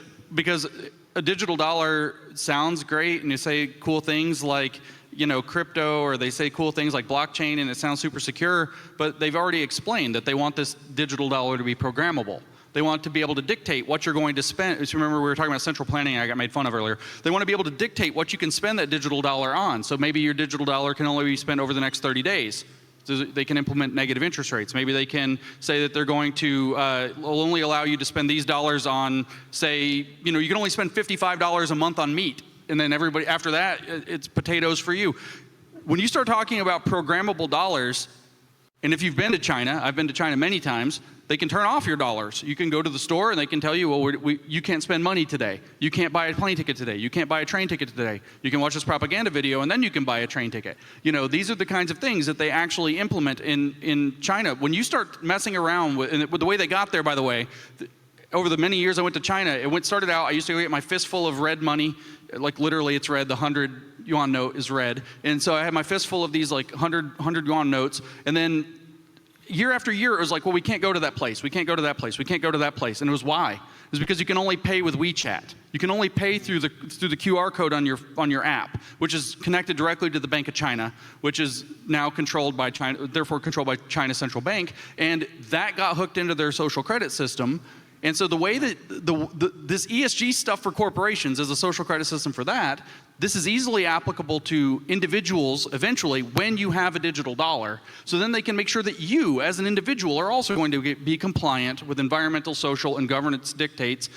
a digital dollar sounds great, and you say cool things like, you know, crypto, or they say cool things like blockchain, and it sounds super secure, but they've already explained that they want this digital dollar to be programmable. They want to be able to dictate what you're going to spend. Just remember, we were talking about central planning I got made fun of earlier. They want to be able to dictate what you can spend that digital dollar on. So maybe your digital dollar can only be spent over the next 30 days. So they can implement negative interest rates. Maybe they can say that they're going to will only allow you to spend these dollars on, say, you know, you can only spend $55 a month on meat. And then everybody, after that, it's potatoes for you. When you start talking about programmable dollars, and if you've been to China, I've been to China many times, they can turn off your dollars. You can go to the store and they can tell you, well, you can't spend money today. You can't buy a plane ticket today. You can't buy a train ticket today. You can watch this propaganda video and then you can buy a train ticket. You know, these are the kinds of things that they actually implement in China. When you start messing around with the way they got there, by the way, over the many years I went to China, started out, I used to go get my fistful of red money. Like literally it's red, the 100 yuan note is red. And so I had my fistful of these like 100 yuan notes. And then year after year, it was like, well, we can't go to that place. We can't go to that place. We can't go to that place. And it was why? It was because you can only pay with WeChat. You can only pay through the QR code on your app, which is connected directly to the Bank of China, which is now controlled by China, therefore controlled by China's central bank. And that got hooked into their social credit system. And so the way that this ESG stuff for corporations is a social credit system for that, this is easily applicable to individuals eventually when you have a digital dollar. So then they can make sure that you as an individual are also going to be compliant with environmental, social, and governance dictates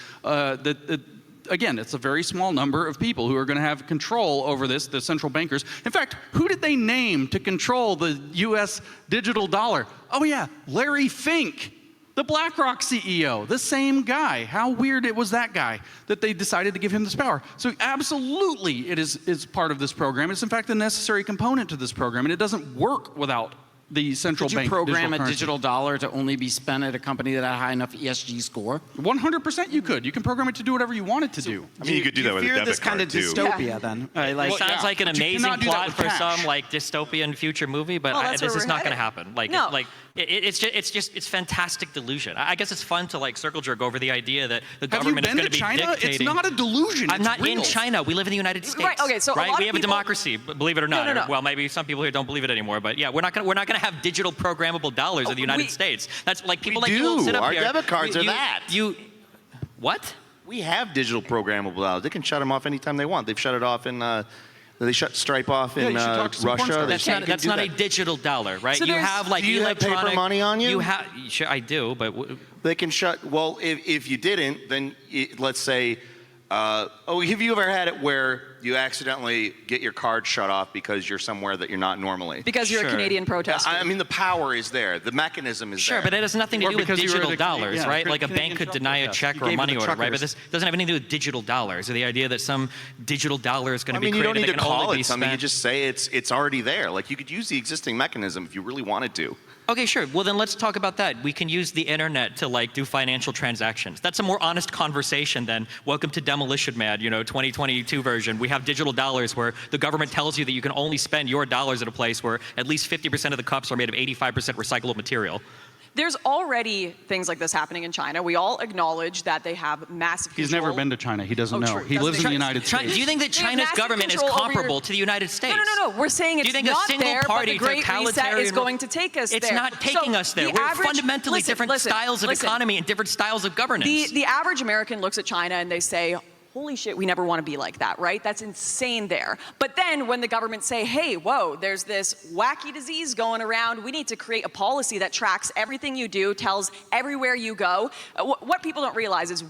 again, it's a very small number of people who are going to have control over this, the central bankers. In fact, who did they name to control the US digital dollar? Oh yeah, Larry Fink. The BlackRock CEO, the same guy. How weird it was that guy that they decided to give him this power. So absolutely it is part of this program. It's in fact a necessary component to this program, and it doesn't work without the central bank. Could you program a currency. digital dollar to only be spent at a company that had a high enough ESG score? 100% you could. You can program it to do whatever you want it to do. I mean, you could do that with a fear debit this kind card, of too. dystopia then? Well, sounds like an but you amazing cannot do that plot with for cash. some like dystopian future movie, but Well, that's this where is we're not going to headed. happen. Like, No. it's fantastic delusion. I guess it's fun to like circle jerk over the idea that the Have you government is been going to to be China? dictating. It's not a delusion. I'm it's not real. in China. We live in the United States. Right, okay, so a right? lot We of have a people- democracy, believe it or not. No. Well, maybe some people here don't believe it anymore, but yeah, we're not going to have digital programmable dollars in the United States. That's like people We like you will do. sit up Our here. debit cards are that. What? We have digital programmable dollars. They can shut them off anytime they want. They've shut it off in. They shut Stripe off in you should talk to some porn Russia. stars. That's not a digital dollar, right? So you there's- have like Do you have paper electronic money on you? You have. Sure, I do, but They can shut. Well, if you didn't, then let's say. Have you ever had it where you accidentally get your card shut off because you're somewhere that you're not normally? Because you're Sure. a Canadian protester. I mean, the power is there. The mechanism is sure, there. but it has nothing to Or do with because you were digital at a- dollars, yeah, right? a Like a Canadian bank could trucker, deny a yes. check You or a gave money the order, right? But truckers. this doesn't have anything to do with digital dollars, or the idea that some digital dollar is going I to be mean, you created don't need to that can only call be it something. You spent. just say it's already there. Like you could use the existing mechanism if you really wanted to. Okay, sure. Well, then let's talk about that. We can use the internet to like do financial transactions. That's a more honest conversation than welcome to Demolition Man, 2022 version. We have digital dollars where the government tells you that you can only spend your dollars at a place where at least 50% of the cups are made of 85% recyclable material. There's already things like this happening in China. We all acknowledge that they have massive He's control. never been to China. He doesn't Oh, know. true. He Doesn't lives in he? the United States. Do you think that They have China's massive government is control over comparable your- to the United States? No. We're saying Do it's you think a not single there, but party the Great Reset is totalitarian- going to take us It's there. not taking So us there. the We're average- fundamentally listen, different styles of listen. economy and different styles of governance. The average American looks at China and they say, holy shit, we never want to be like that, right? That's insane there. But then when the government say, hey, whoa, there's this wacky disease going around, we need to create a policy that tracks everything you do, tells everywhere you go. What people don't realize is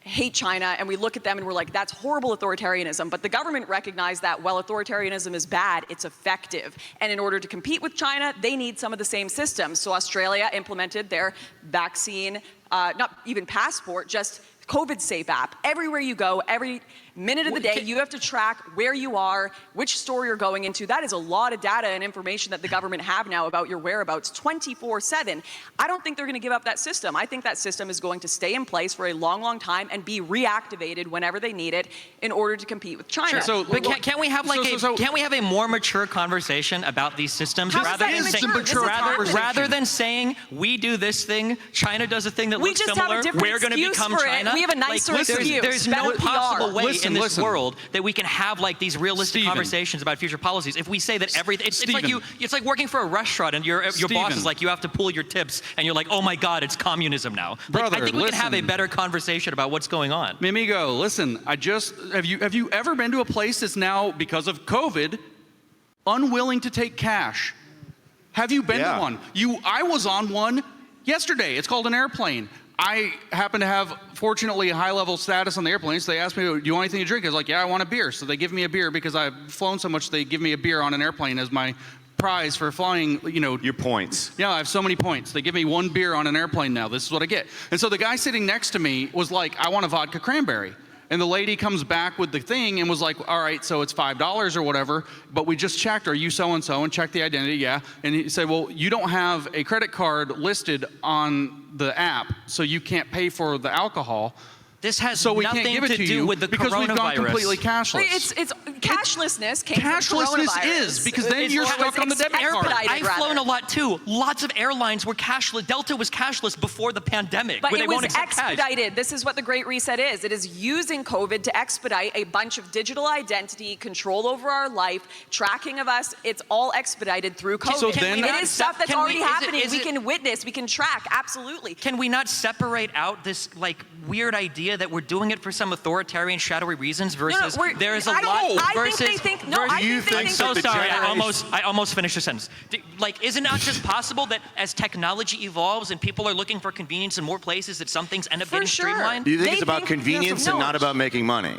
hate China and we look at them and we're like, that's horrible authoritarianism. But the government recognized that while authoritarianism is bad, it's effective. And in order to compete with China, they need some of the same systems. So Australia implemented their vaccine, not even passport, just COVID safe app. Everywhere you go, every minute of the day, you have to track where you are, which store you're going into. That is a lot of data and information that the government have now about your whereabouts 24/7. I don't think they're going to give up that system. I think that system is going to stay in place for a long, long time and be reactivated whenever they need it in order to compete with China. Sure. So, but can't we have like can't we have a more mature conversation about these systems rather than saying we do this thing, China does a thing that looks similar, we're going to become China? We have a nicer excuse. There's no possible way in this world that we can have like these realistic conversations about future policies. If we say that everything, it's like working for a restaurant and your boss is like, you have to pull your tips, and you're like, oh my God, it's communism now. Brother, I think we can have a better conversation about what's going on. Mimigo, listen, have you ever been to a place that's now, because of COVID, unwilling to take cash? Have you been to one? I was on one yesterday. It's called an airplane. I happen to have, fortunately, a high-level status on the airplane, so they asked me, do you want anything to drink? I was like, yeah, I want a beer. So they give me a beer because I've flown so much, they give me a beer on an airplane as my prize for flying, Your points. Yeah, I have so many points. They give me one beer on an airplane now. This is what I get. And so the guy sitting next to me was like, I want a vodka cranberry. And the lady comes back with the thing and was like, all right, so it's $5 or whatever, but we just checked, are you so-and-so? And checked the identity, yeah. And he said, well, you don't have a credit card listed on the app, so you can't pay for the alcohol. This has so we nothing can't give it to to do you with the because coronavirus. we've gone completely cashless. It's cashlessness came from Cashlessness coronavirus. is, because then you're stuck on the debit card. I've flown a lot too. Lots of airlines were cashless. Delta was cashless before the pandemic. But where it they won't was accept expedited. Cash. This is what the Great Reset is. It is using COVID to expedite a bunch of digital identity, control over our life, tracking of us. It's all expedited through COVID. So then it is stuff that's already happening. We it, can witness, we can track, absolutely. Can we not separate out this like weird idea that we're doing it for some authoritarian, shadowy reasons versus there's a lot versus. I think they think So sorry, I almost finished the sentence. Like, is it not just possible that as technology evolves and people are looking for convenience in more places, that some things end up getting streamlined? Do you think it's about convenience and not about making money?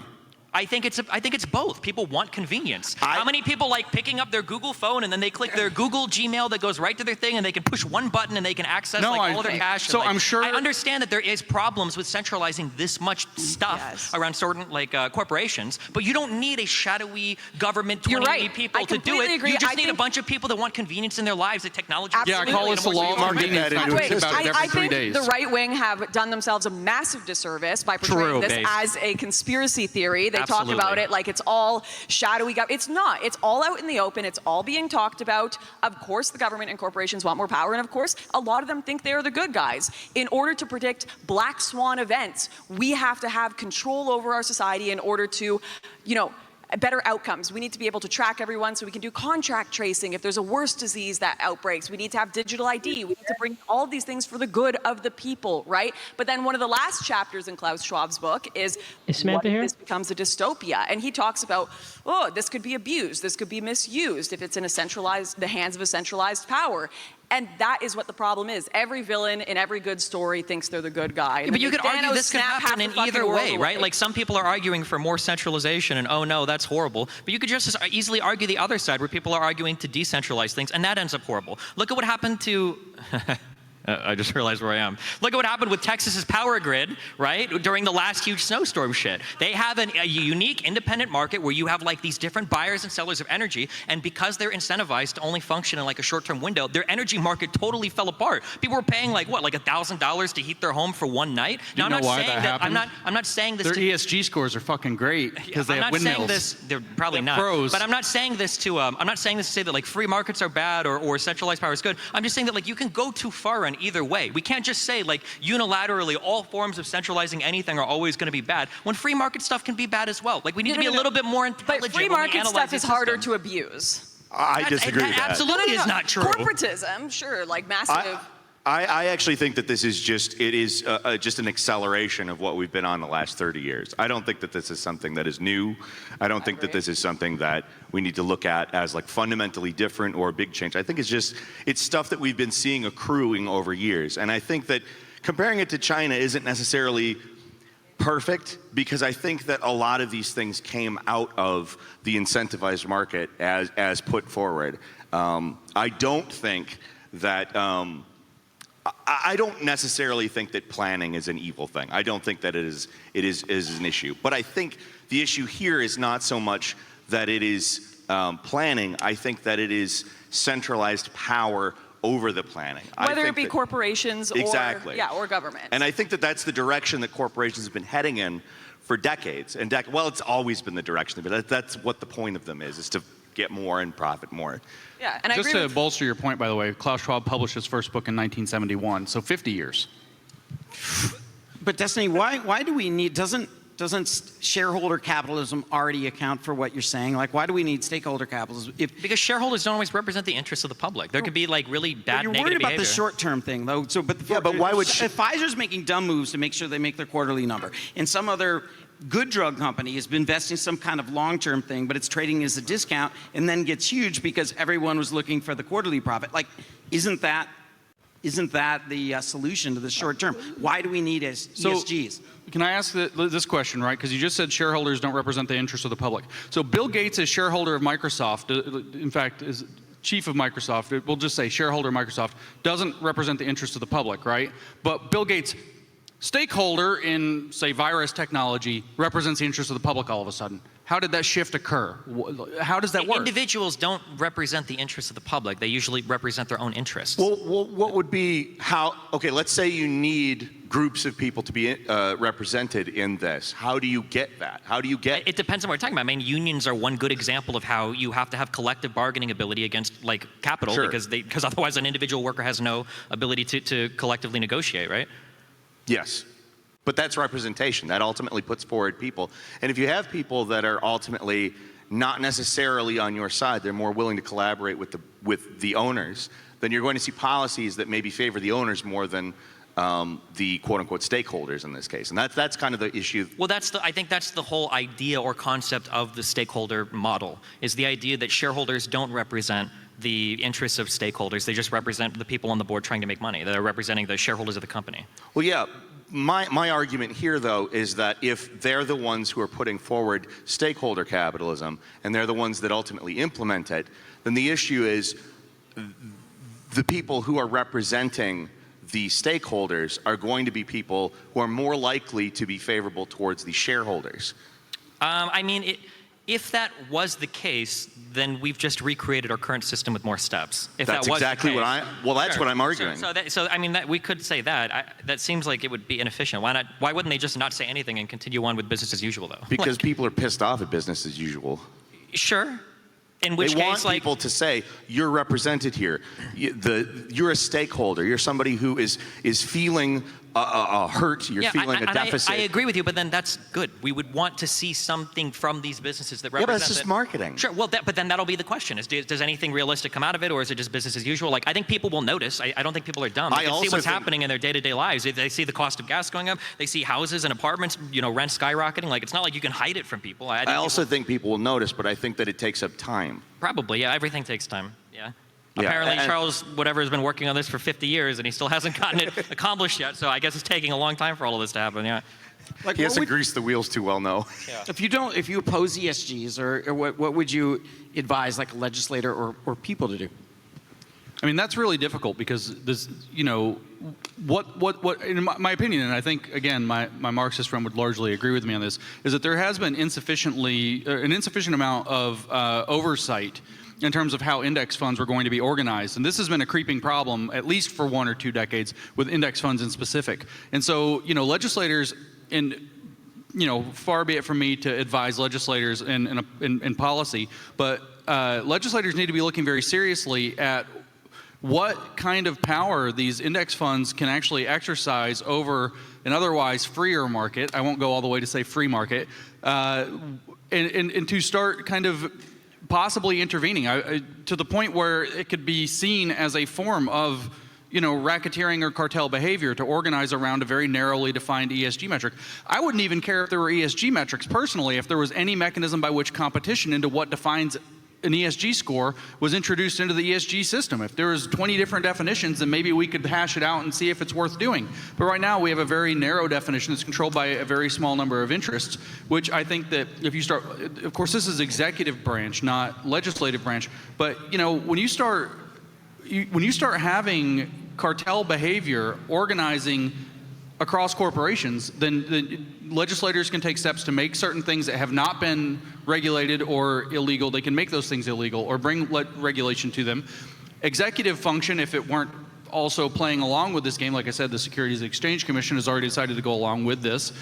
I think it's both. People want convenience. How many people like picking up their Google phone and then they click their Google Gmail that goes right to their thing and they can push one button and they can access all of their cash. So I'm sure. I understand that there is problems with centralizing this much stuff around certain corporations, but you don't need a shadowy government 20 people to do it. Agree. You just need a bunch of people that want convenience in their lives, that technology. Yeah, call us the law of convenience. I think the right wing have done themselves a massive disservice by portraying this as a conspiracy theory. They talk about it like it's all shadowy. It's not. It's all out in the open. It's all being talked about. Of course, the government and corporations want more power, and of course, a lot of them think they are the good guys. In order to predict black swan events, we have to have control over our society in order to, better outcomes. We need to be able to track everyone so we can do contract tracing. If there's a worse disease that outbreaks, we need to have digital ID. We need to bring all these things for the good of the people, right? But then one of the last chapters in Klaus Schwab's book is what if this becomes a dystopia? And he talks about, this could be abused, this could be misused if it's in the hands of a centralized power. And that is what the problem is. Every villain in every good story thinks they're the good guy. But you could argue this could happen in either way, right? Like some people are arguing for more centralization and, oh no, that's horrible. But you could just as easily argue the other side where people are arguing to decentralize things, and that ends up horrible. Look at what happened to... I just realized where I am. Look at what happened with Texas's power grid, right? During the last huge snowstorm shit. They have a unique independent market where you have like these different buyers and sellers of energy, and because they're incentivized to only function in like a short-term window, their energy market totally fell apart. People were paying like $1,000 to heat their home for one night. Now, I'm not saying this. Their ESG scores are fucking great because they have windmills. I'm not saying this. They're probably not. Pros. But I'm not saying this to. I'm not saying this to say that like free markets are bad or centralized power is good. I'm just saying that like you can go too far in either way. We can't just say like unilaterally all forms of centralizing anything are always going to be bad when free market stuff can be bad as well. Like we need to be a little bit more intelligent. But free market stuff is harder to abuse. I disagree with that. Absolutely is not true. Corporatism, sure, like massive. I actually think that this is just an acceleration of what we've been on the last 30 years. I don't think that this is something that is new. I don't think that this is something that we need to look at as like fundamentally different or a big change. I think it's stuff that we've been seeing accruing over years. And I think that comparing it to China isn't necessarily perfect because I think that a lot of these things came out of the incentivized market as put forward. I don't think that I don't necessarily think that planning is an evil thing. I don't think that it is an issue. But I think the issue here is not so much that it is planning. I think that it is centralized power over the planning. Whether it be corporations exactly. or government. And I think that that's the direction that corporations have been heading in for decades. And well, it's always been the direction, but that's what the point of them is to get more and profit more. Yeah, and Just to bolster your point, by the way, Klaus Schwab published his first book in 1971, so 50 years. But Destiny, why do we need, doesn't shareholder capitalism already account for what you're saying? Like, why do we need stakeholder capitalism? Because shareholders don't always represent the interests of the public. There could be like really bad you're negative worried about behavior. the short-term thing, though. So, but why would if Pfizer's making dumb moves to make sure they make their quarterly number, and some other good drug company has been investing some kind of long-term thing, but it's trading as a discount, and then gets huge because everyone was looking for the quarterly profit? Like, isn't that the solution to the short term? Why do we need ESGs? Can I ask this question, right? Because you just said shareholders don't represent the interests of the public. So Bill Gates is shareholder of Microsoft, in fact, is chief of Microsoft. We'll just say shareholder of Microsoft doesn't represent the interests of the public, right? But Bill Gates, stakeholder in, say, virus technology, represents the interests of the public all of a sudden. How did that shift occur? How does that work? Individuals don't represent the interests of the public. They usually represent their own interests. Well, what would be how? Okay, let's say you need groups of people to be represented in this. How do you get that? How do you get? It depends on what we're talking about. I mean, unions are one good example of how you have to have collective bargaining ability against like capital, Sure. because otherwise an individual worker has no ability to collectively negotiate, right? Yes. But that's representation. That ultimately puts forward people. And if you have people that are ultimately not necessarily on your side, they're more willing to collaborate with the owners, then you're going to see policies that maybe favor the owners more than the quote-unquote stakeholders in this case. And that's kind of the issue. Well, I think that's the whole idea or concept of the stakeholder model, is the idea that shareholders don't represent the interests of stakeholders. They just represent the people on the board trying to make money. They're representing the shareholders of the company. Well, yeah. My argument here, though, is that if they're the ones who are putting forward stakeholder capitalism and they're the ones that ultimately implement it, then the issue is the people who are representing the stakeholders are going to be people who are more likely to be favorable towards the shareholders. I mean, if that was the case, then we've just recreated our current system with more steps. If That's that was exactly the case. well, that's what I'm arguing. So I mean, we could say that. That seems like it would be inefficient. Why not? Why wouldn't they just not say anything and continue on with business as usual, though? Because people are pissed off at business as usual. Sure. In which they case, want people to say, you're represented here. You're a stakeholder. You're somebody who is feeling a hurt. You're feeling a deficit. I agree with you, but then that's good. We would want to see something from these businesses that represent. Yeah, but it's just marketing. Sure. Well, but then that'll be the question: does anything realistic come out of it, or is it just business as usual? Like, I think people will notice. I don't think people are dumb. They can see what's happening in their day-to-day lives. They see the cost of gas going up. They see houses and apartments, rent skyrocketing. Like, it's not like you can hide it from people. I also think people will notice, but I think that it takes up time. Probably, yeah. Everything takes time. Yeah. Apparently, Charles, whatever, has been working on this for 50 years, and he still hasn't gotten it accomplished yet. So I guess it's taking a long time for all of this to happen. Yeah. Like, he hasn't greased the wheels too well, no. Yeah. If you oppose ESGs, or what would you advise, like a legislator or people to do? I mean, that's really difficult because this, what in my opinion, and I think, again, my Marxist friend would largely agree with me on this, is that there has been an insufficient amount of oversight in terms of how index funds were going to be organized. And this has been a creeping problem, at least for 1 or 2 decades, with index funds in specific. And so, legislators, far be it from me to advise legislators in policy, but legislators need to be looking very seriously at what kind of power these index funds can actually exercise over an otherwise freer market. I won't go all the way to say free market, and to start kind of possibly intervening to the point where it could be seen as a form of, racketeering or cartel behavior to organize around a very narrowly defined ESG metric. I wouldn't even care if there were ESG metrics personally, if there was any mechanism by which competition into what defines an ESG score was introduced into the ESG system. If there was 20 different definitions, then maybe we could hash it out and see if it's worth doing. But right now we have a very narrow definition that's controlled by a very small number of interests, which I think that if you start, of course this is executive branch, not legislative branch, but you know, when you start having cartel behavior organizing across corporations, then the legislators can take steps to make certain things that have not been regulated or illegal. They can make those things illegal or bring regulation to them. Executive function, if it weren't also playing along with this game, like I said, the Securities and Exchange Commission has already decided to go along with this,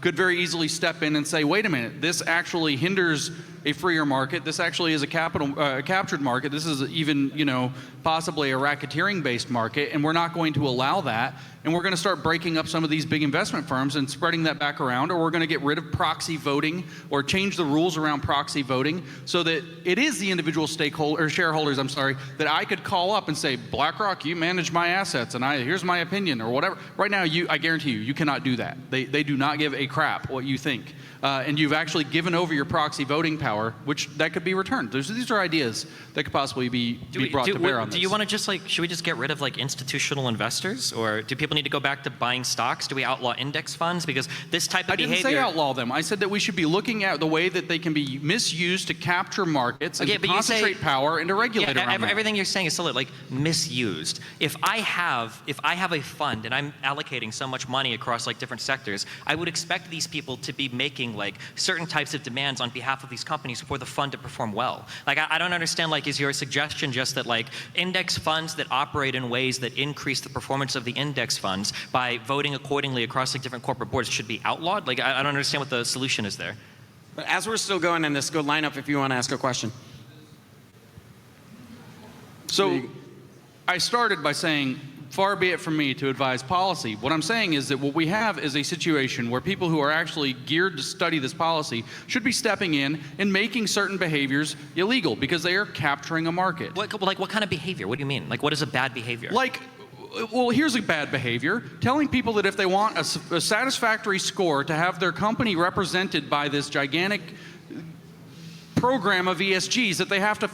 could very easily step in and say, wait a minute, this actually hinders a freer market. This actually is a captured market. This is even, you know, possibly a racketeering-based market, and we're not going to allow that. And we're going to start breaking up some of these big investment firms and spreading that back around, or we're going to get rid of proxy voting or change the rules around proxy voting so that it is the individual stakeholder or shareholders, that I could call up and say, BlackRock, you manage my assets, and here's my opinion or whatever. Right now, I guarantee you cannot do that. They do not give a crap what you think. And you've actually given over your proxy voting power, which that could be returned. These are ideas that could possibly be brought to bear on this. Do you want to just should we just get rid of institutional investors, or do people need to go back to buying stocks? Do we outlaw index funds? Because this type of behavior. I didn't say outlaw them. I said that we should be looking at the way that they can be misused to capture markets and to concentrate power and to regulate around them. Everything you're saying is still misused. If I have a fund and I'm allocating so much money across different sectors, I would expect these people to be making certain types of demands on behalf of these companies for the fund to perform well. I don't understand, is your suggestion just that index funds that operate in ways that increase the performance of the index funds by voting accordingly across different corporate boards should be outlawed? I don't understand what the solution is there. But as we're still going in this, go line up if you want to ask a question. So I started by saying, far be it from me to advise policy. What I'm saying is that what we have is a situation where people who are actually geared to study this policy should be stepping in and making certain behaviors illegal because they are capturing a market. What kind of behavior? What do you mean? What is a bad behavior? Well, here's a bad behavior. Telling people that if they want a satisfactory score to have their company represented by this gigantic program of ESGs, that they have to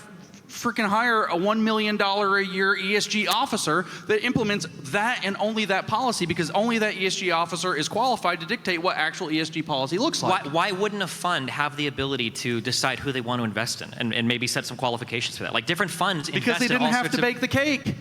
freaking hire a $1 million a year ESG officer that implements that and only that policy, because only that ESG officer is qualified to dictate what actual ESG policy looks like. Why wouldn't a fund have the ability to decide who they want to invest in and maybe set some qualifications for that? Different funds because they didn't have to bake the cake.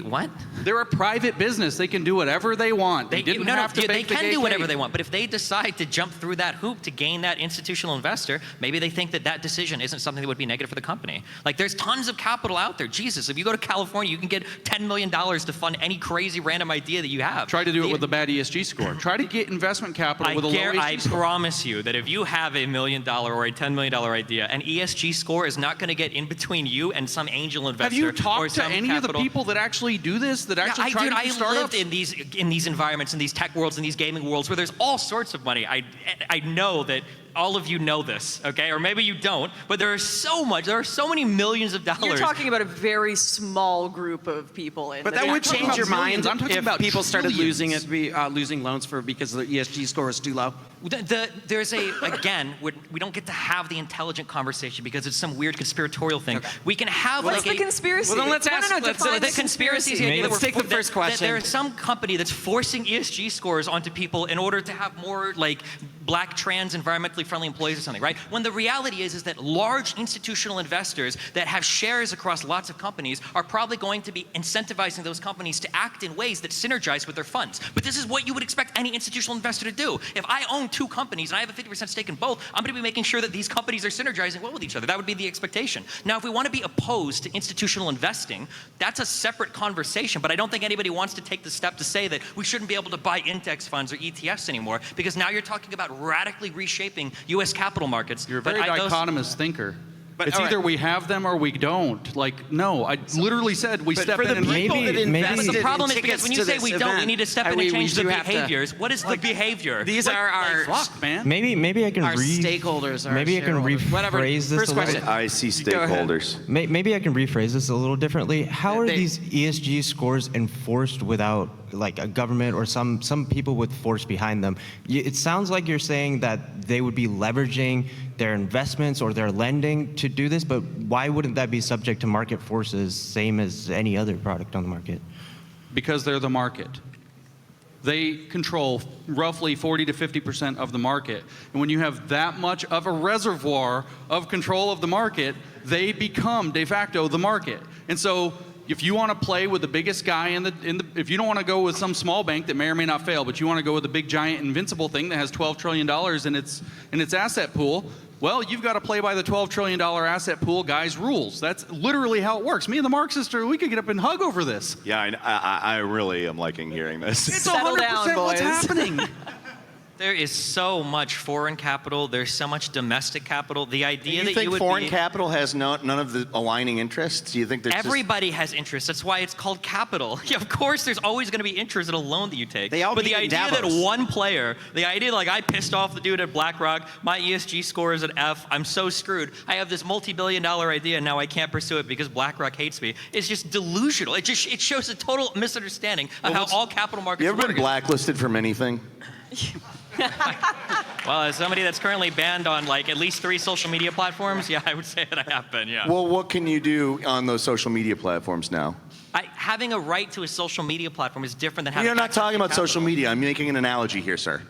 What? They're a private business. They can do whatever they want. They didn't have to bake the cake. They can do whatever they want, but if they decide to jump through that hoop to gain that institutional investor, maybe they think that decision isn't something that would be negative for the company. There's tons of capital out there. Jesus, if you go to California, you can get $10 million to fund any crazy random idea that you have. Try to do it with a bad ESG score. Try to get investment capital with a low ESG score. I promise you that if you have $1 million or a $10 million idea, an ESG score is not going to get in between you and some angel investor. Have you talked to any of the capital. people that actually do this? I lived in these environments, in these tech worlds, in these gaming worlds where there's all sorts of money. I know that all of you know this, okay? Or maybe you don't, but there are so many millions of dollars. You're talking about a very small group of people. But that would change your mind if people started trillions. losing loans because the ESG score is too low. There's again, we don't get to have the intelligent conversation because it's some weird conspiratorial thing. Okay. We can have What's the conspiracy? Well, then let's ask. The conspiracy is let's take the first question. There is some company that's forcing ESG scores onto people in order to have more black, trans, environmentally friendly employees or something, right? When the reality is that large institutional investors that have shares across lots of companies are probably going to be incentivizing those companies to act in ways that synergize with their funds. But this is what you would expect any institutional investor to do. If I own 2 companies and I have a 50% stake in both, I'm going to be making sure that these companies are synergizing well with each other. That would be the expectation. Now, if we want to be opposed to institutional investing, that's a separate conversation, but I don't think anybody wants to take the step to say that we shouldn't be able to buy index funds or ETFs anymore, because now you're talking about radically reshaping U.S. capital markets. You're a very dichotomous thinker. It's either we have them or we don't. No, I literally said we step in and But the problem is because when you say we don't, we need to step in and change the behaviors. What is the behavior? These are our fuck, man. Maybe I can our stakeholders. Maybe I can rephrase this First a question. little. I see stakeholders. Maybe I can rephrase this a little differently. How are these ESG scores enforced without a government or some people with force behind them? It sounds like you're saying that they would be leveraging their investments or their lending to do this, but why wouldn't that be subject to market forces, same as any other product on the market? Because they're the market. They control roughly 40 to 50% of the market. And when you have that much of a reservoir of control of the market, they become de facto the market. And so if you want to play with the biggest guy if you don't want to go with some small bank that may or may not fail, but you want to go with the big giant invincible thing that has $12 trillion in its asset pool, well, you've got to play by the $12 trillion asset pool guy's rules. That's literally how it works. Me and the Marxists, we could get up and hug over this. Yeah, I really am liking hearing this. It's Settle 100% down, what's boys. happening. There is so much foreign capital. There's so much domestic capital. The idea You that think you would foreign be, capital has none of the aligning interests? Do you think there's everybody has interest. That's why it's called capital. Yeah, of course, there's always going to be interest in a loan that you take. They all but the meet in idea that Davos. one player, the idea like I pissed off the dude at BlackRock, my ESG score is an F, I'm so screwed. I have this multi-billion-dollar idea and now I can't pursue it because BlackRock hates me. It's just delusional. It shows a total misunderstanding of how all capital markets You ever work. been blacklisted from anything? Well, as somebody that's currently banned on like at least 3 social media platforms, yeah, I would say that I have been, yeah. Well, what can you do on those social media platforms now? Having a right to a social media platform is different than having You're not access to talking about capital. social media. I'm making an analogy here, sir.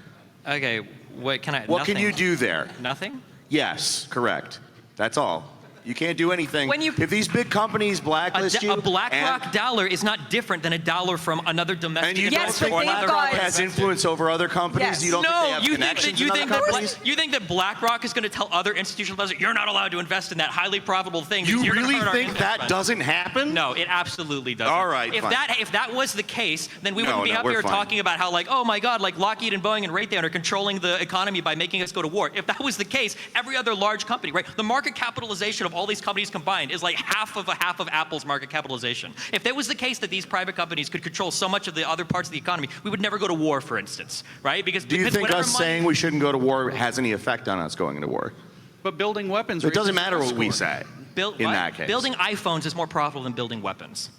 Okay, what can I? What nothing. can you do there? Nothing. Yes, correct. That's all. You can't do anything. When you- if these big companies blacklist you, A BlackRock dollar is not different than a dollar from another domestic. and you Yes, don't but think they've BlackRock got- has influence over other companies? Yes. You don't think they No, have you think connections that in other companies? you think that BlackRock is going to tell other institutional investors you're not allowed to invest in that highly profitable thing. because You you're gonna really hurt our think that investment. doesn't happen? No, it absolutely doesn't. All right, If fine. that was the case, then we No, wouldn't be no, up we're here fine. talking about how like, oh my God, like Lockheed and Boeing and Raytheon are controlling the economy by making us go to war. If that was the case, every other large company, right? The market capitalization of all these companies combined is like half of Apple's market capitalization. If it was the case that these private companies could control so much of the other parts of the economy, we would never go to war, for instance, right? Because Do you because think whatever us money- saying we shouldn't go to war has any effect on us going into war? But building weapons. It doesn't raises matter the what we score. say Build- in what? that case. Building iPhones is more profitable than building weapons.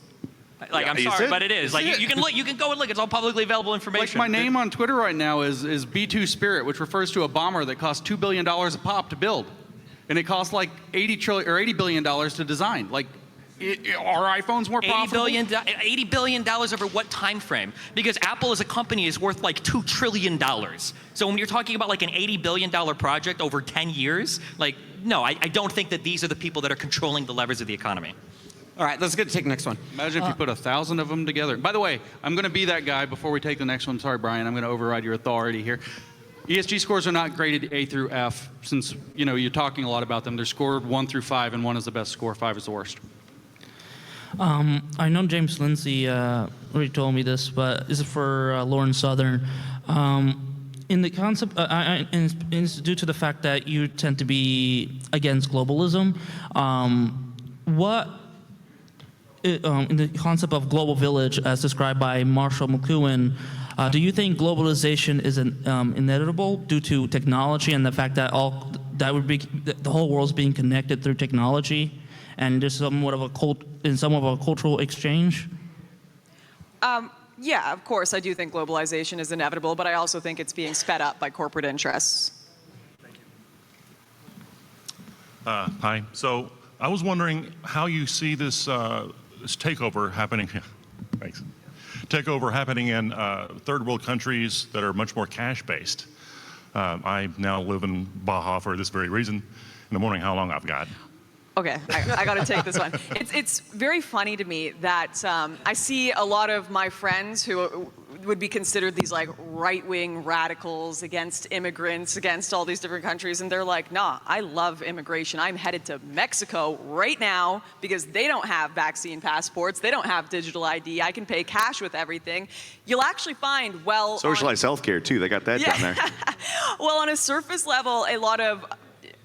Like, Yeah, I'm is sorry, it? but it is. Like, you can look, you can go and look. It's all publicly available Like information. my name on Twitter right now is B2 Spirit, which refers to a bomber that cost $2 billion a pop to build. And it costs like $80 billion to design. Like, are iPhones more profitable? $80 billion over what time frame? Because Apple as a company is worth like $2 trillion. So when you're talking about like an $80 billion project over 10 years, like, no, I don't think that these are the people that are controlling the levers of the economy. All right, let's go take the next one. Imagine if you put 1,000 of them together. By the way, I'm going to be that guy before we take the next one. Sorry, Brian, I'm going to override your authority here. ESG scores are not graded A through F, since you're talking a lot about them. They're scored 1 through 5, and 1 is the best score, 5 is the worst. I know James Lindsay already told me this, but this is for Lauren Southern. In the concept, it's due to the fact that you tend to be against globalism. In the concept of global village, as described by Marshall McLuhan, do you think globalization is inevitable due to technology and the fact that the whole world's being connected through technology, and there's somewhat of a cultural exchange? Yeah, of course, I do think globalization is inevitable, but I also think it's being sped up by corporate interests. Hi. So I was wondering how you see this this takeover happening. Thanks. Takeover happening in third world countries that are much more cash based. I now live in Baja for this very reason. In the morning, how long I've got. Okay, I got to take this one. It's very funny to me that I see a lot of my friends who would be considered these like right-wing radicals against immigrants, against all these different countries, and they're like, nah, I love immigration. I'm headed to Mexico right now because they don't have vaccine passports, they don't have digital ID, I can pay cash with everything. You'll actually find, Socialized healthcare, too. They got that down there. well, on a surface level, a lot of,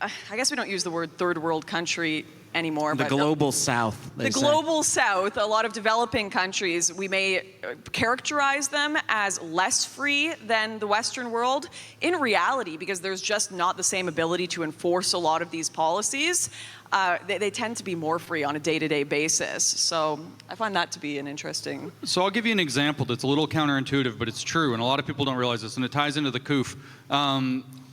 I guess we don't use the word third world country anymore. The but global south. The global south, a lot of developing countries, we may characterize them as less free than the Western world. In reality, because there's just not the same ability to enforce a lot of these policies, they tend to be more free on a day-to-day basis. So I find that to be an interesting... So I'll give you an example that's a little counterintuitive, but it's true, and a lot of people don't realize this, and it ties into the COOF.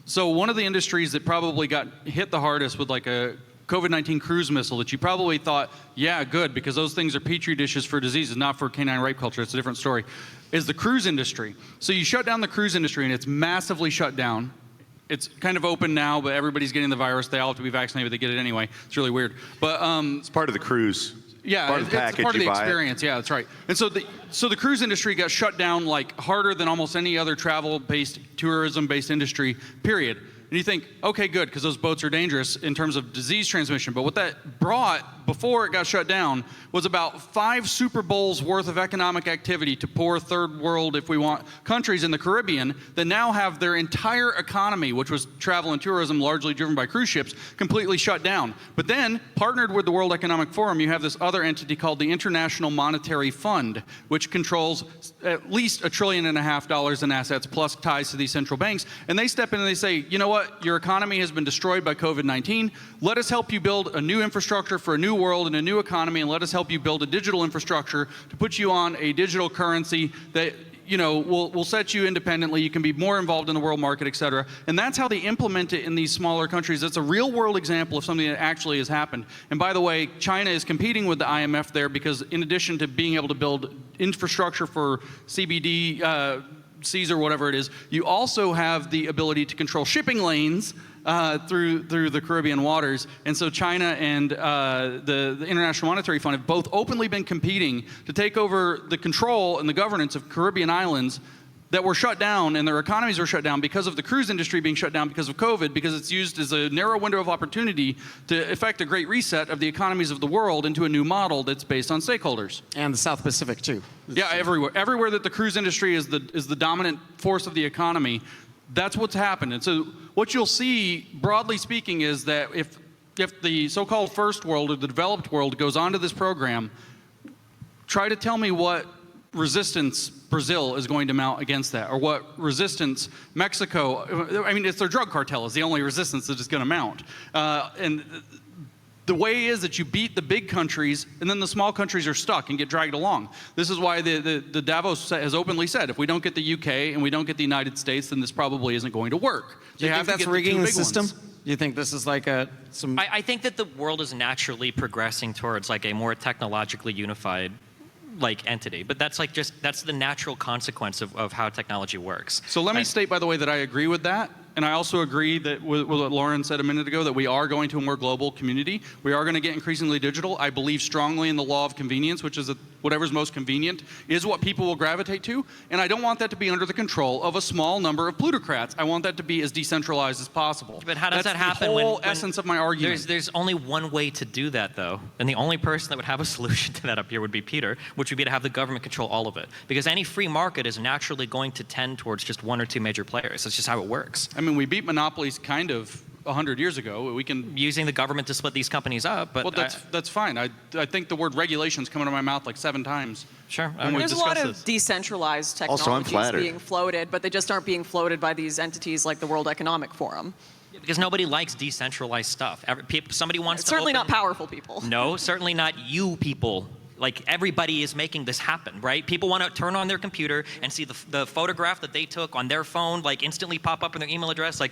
So one of the industries that probably got hit the hardest with like a COVID-19 cruise missile that you probably thought, yeah, good, because those things are petri dishes for diseases, not for canine rape culture. It's a different story, is the cruise industry. So you shut down the cruise industry, and it's massively shut down. It's kind of open now, but everybody's getting the virus. They all have to be vaccinated, but they get it anyway. It's really weird. But it's part of the cruise. Yeah, part of the package, it's part of the you buy experience. Yeah, that's right. And so the cruise industry got shut down like harder than almost any other travel-based, tourism-based industry, period. And you think, okay, good, because those boats are dangerous in terms of disease transmission. But what that brought before it got shut down was about 5 Super Bowls worth of economic activity to poor third world, if we want, countries in the Caribbean that now have their entire economy, which was travel and tourism largely driven by cruise ships, completely shut down. But then, partnered with the World Economic Forum, you have this other entity called the International Monetary Fund, which controls at least $1.5 trillion in assets plus ties to these central banks. And they step in and they say, you know what? Your economy has been destroyed by COVID-19. Let us help you build a new infrastructure for a new world and a new economy, and let us help you build a digital infrastructure to put you on a digital currency that will set you independently. You can be more involved in the world market, et cetera. And that's how they implement it in these smaller countries. That's a real world example of something that actually has happened. And by the way, China is competing with the IMF there because in addition to being able to build infrastructure for CBD, Caesar, whatever it is, you also have the ability to control shipping lanes through the Caribbean waters. And so China and the International Monetary Fund have both openly been competing to take over the control and the governance of Caribbean islands that were shut down, and their economies were shut down because of the cruise industry being shut down because of COVID, because it's used as a narrow window of opportunity to effect a great reset of the economies of the world into a new model that's based on stakeholders. And the South Pacific, too. Yeah, everywhere. Everywhere that the cruise industry is the dominant force of the economy, that's what's happened. And so what you'll see, broadly speaking, is that if the so-called first world or the developed world goes onto this program, try to tell me what resistance Brazil is going to mount against that, or what resistance Mexico, I mean, it's their drug cartel is the only resistance that is going to mount. And the way is that you beat the big countries, and then the small countries are stuck and get dragged along. This is why the Davos has openly said, if we don't get the UK and we don't get the United States, then this probably isn't going to work. Do you think that's rigging the system? Do you think this is like some... I think that the world is naturally progressing towards like a more technologically unified entity, but that's that's the natural consequence of how technology works. So let me state, by the way, that I agree with that. And I also agree that with what Lauren said a minute ago, that we are going to a more global community. We are going to get increasingly digital. I believe strongly in the law of convenience, which is that whatever's most convenient is what people will gravitate to. And I don't want that to be under the control of a small number of plutocrats. I want that to be as decentralized as possible. But how does that happen? That's the whole essence of my argument. There's only one way to do that, though. And the only person that would have a solution to that up here would be Peter, which would be to have the government control all of it. Because any free market is naturally going to tend towards just one or two major players. That's just how it works. I mean, we beat monopolies kind of 100 years ago. We can using the government to split these companies up, but well, that's fine. I think the word regulation's come out of my mouth like 7 times. Sure. There's a lot of decentralized technologies being floated, but they just aren't being floated by these entities like the World Economic Forum. Yeah, because nobody likes decentralized stuff. Somebody wants to certainly not powerful people. No, certainly not you people. Like, everybody is making this happen, right? People want to turn on their computer and see the photograph that they took on their phone, like, instantly pop up in their email address. Like,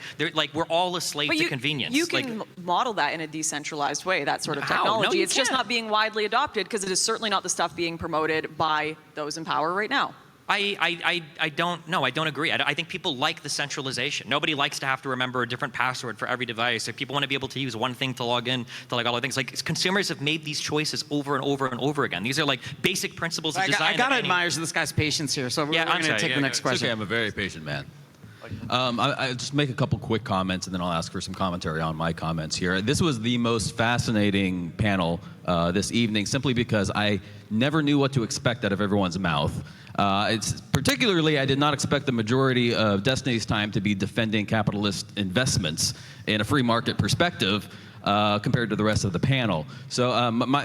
we're all a slave to convenience. You can model that in a decentralized way, that sort of technology. No, it's just not being widely adopted because it is certainly not the stuff being promoted by those in power right now. I don't agree. I think people like the centralization. Nobody likes to have to remember a different password for every device. If people want to be able to use one thing to log in to all the things, consumers have made these choices over and over and over again. These are basic principles of design. I gotta admire this guy's patience here. So we're going to take the next question. It's okay, I'm a very patient man. I'll just make a couple quick comments and then I'll ask for some commentary on my comments here. This was the most fascinating panel this evening simply because I never knew what to expect out of everyone's mouth. It's particularly, I did not expect the majority of Destiny's time to be defending capitalist investments in a free market perspective compared to the rest of the panel. So my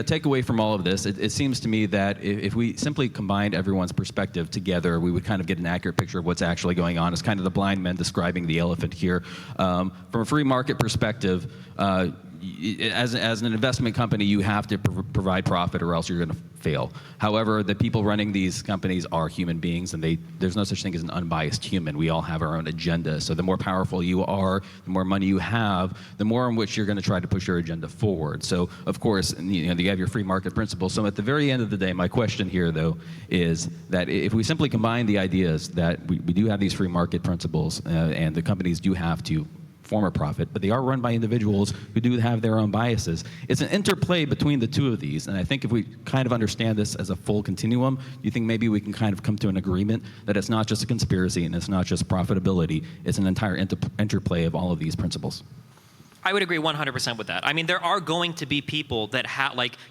takeaway from all of this, it seems to me that if we simply combined everyone's perspective together, we would kind of get an accurate picture of what's actually going on. It's kind of the blind men describing the elephant here. From a free market perspective, as an investment company, you have to provide profit or else you're going to fail. However, the people running these companies are human beings, and there's no such thing as an unbiased human. We all have our own agenda. So the more powerful you are, the more money you have, the more in which you're going to try to push your agenda forward. So of course, you have your free market principle. So at the very end of the day, my question here, though, is that if we simply combine the ideas that we do have these free market principles, and the companies do have to form a profit, but they are run by individuals who do have their own biases. It's an interplay between the two of these, and I think if we kind of understand this as a full continuum, you think maybe we can kind of come to an agreement that it's not just a conspiracy and it's not just profitability, it's an entire interplay of all of these principles. I would agree 100% with that. I mean, there are going to be people that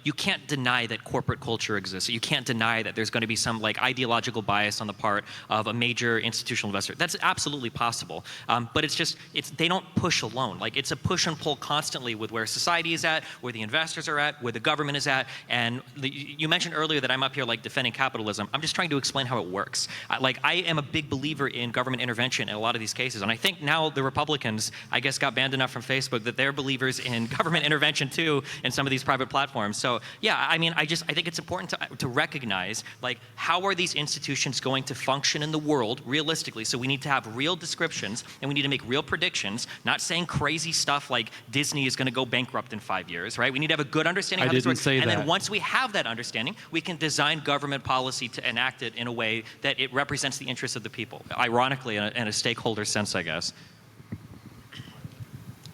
you can't deny that corporate culture exists. You can't deny that there's going to be some like ideological bias on the part of a major institutional investor. That's absolutely possible. But they don't push alone. Like, it's a push and pull constantly with where society is at, where the investors are at, where the government is at. And you mentioned earlier that I'm up here like defending capitalism. I'm just trying to explain how it works. I am a big believer in government intervention in a lot of these cases. And I think now the Republicans, I guess, got banned enough from Facebook that they're believers in government intervention too in some of these private platforms. So yeah, I mean, I think it's important to recognize, like, how are these institutions going to function in the world realistically? So we need to have real descriptions, and we need to make real predictions, not saying crazy stuff like Disney is going to go bankrupt in 5 years, right? We need to have a good understanding of how this works. And then once we have that understanding, we can design government policy to enact it in a way that it represents the interests of the people. Ironically, in a stakeholder sense, I guess.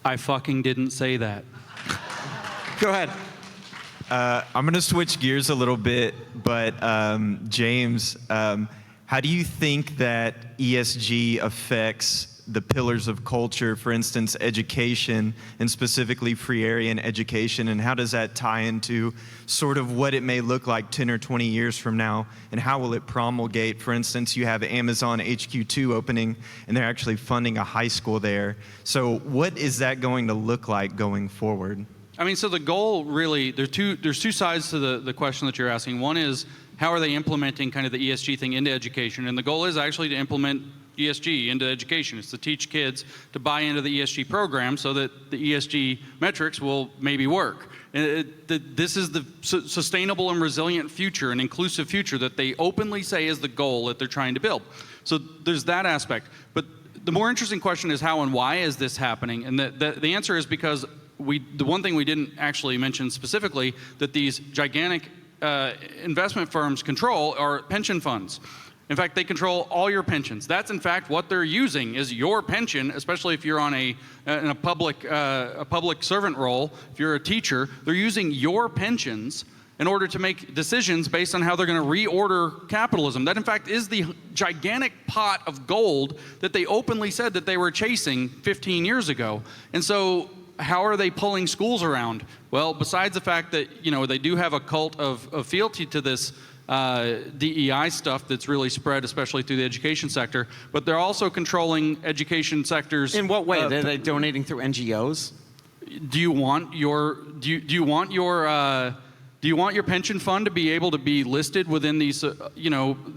I fucking didn't say that. Go ahead. I'm going to switch gears a little bit, but James, how do you think that ESG affects the pillars of culture, for instance, education, and specifically free area and education, and how does that tie into sort of what it may look like 10 or 20 years from now, and how will it promulgate? For instance, you have Amazon HQ2 opening, and they're actually funding a high school there. So what is that going to look like going forward? I mean, so the goal really, there's two sides to the question that you're asking. One is, how are they implementing kind of the ESG thing into education? And the goal is actually to implement ESG into education. It's to teach kids to buy into the ESG program so that the ESG metrics will maybe work. And this is the sustainable and resilient future, an inclusive future that they openly say is the goal that they're trying to build. So there's that aspect. But the more interesting question is how and why is this happening? And the answer is because the one thing we didn't actually mention specifically that these gigantic investment firms control are pension funds. In fact, they control all your pensions. That's in fact what they're using is your pension, especially if you're on in a public servant role. If you're a teacher, they're using your pensions in order to make decisions based on how they're going to reorder capitalism. That in fact is the gigantic pot of gold that they openly said that they were chasing 15 years ago. And so how are they pulling schools around? Well, besides the fact that they do have a cult of fealty to this DEI stuff that's really spread, especially through the education sector, but they're also controlling education sectors. In what way? Are they donating through NGOs? Do you want your pension fund to be able to be listed within these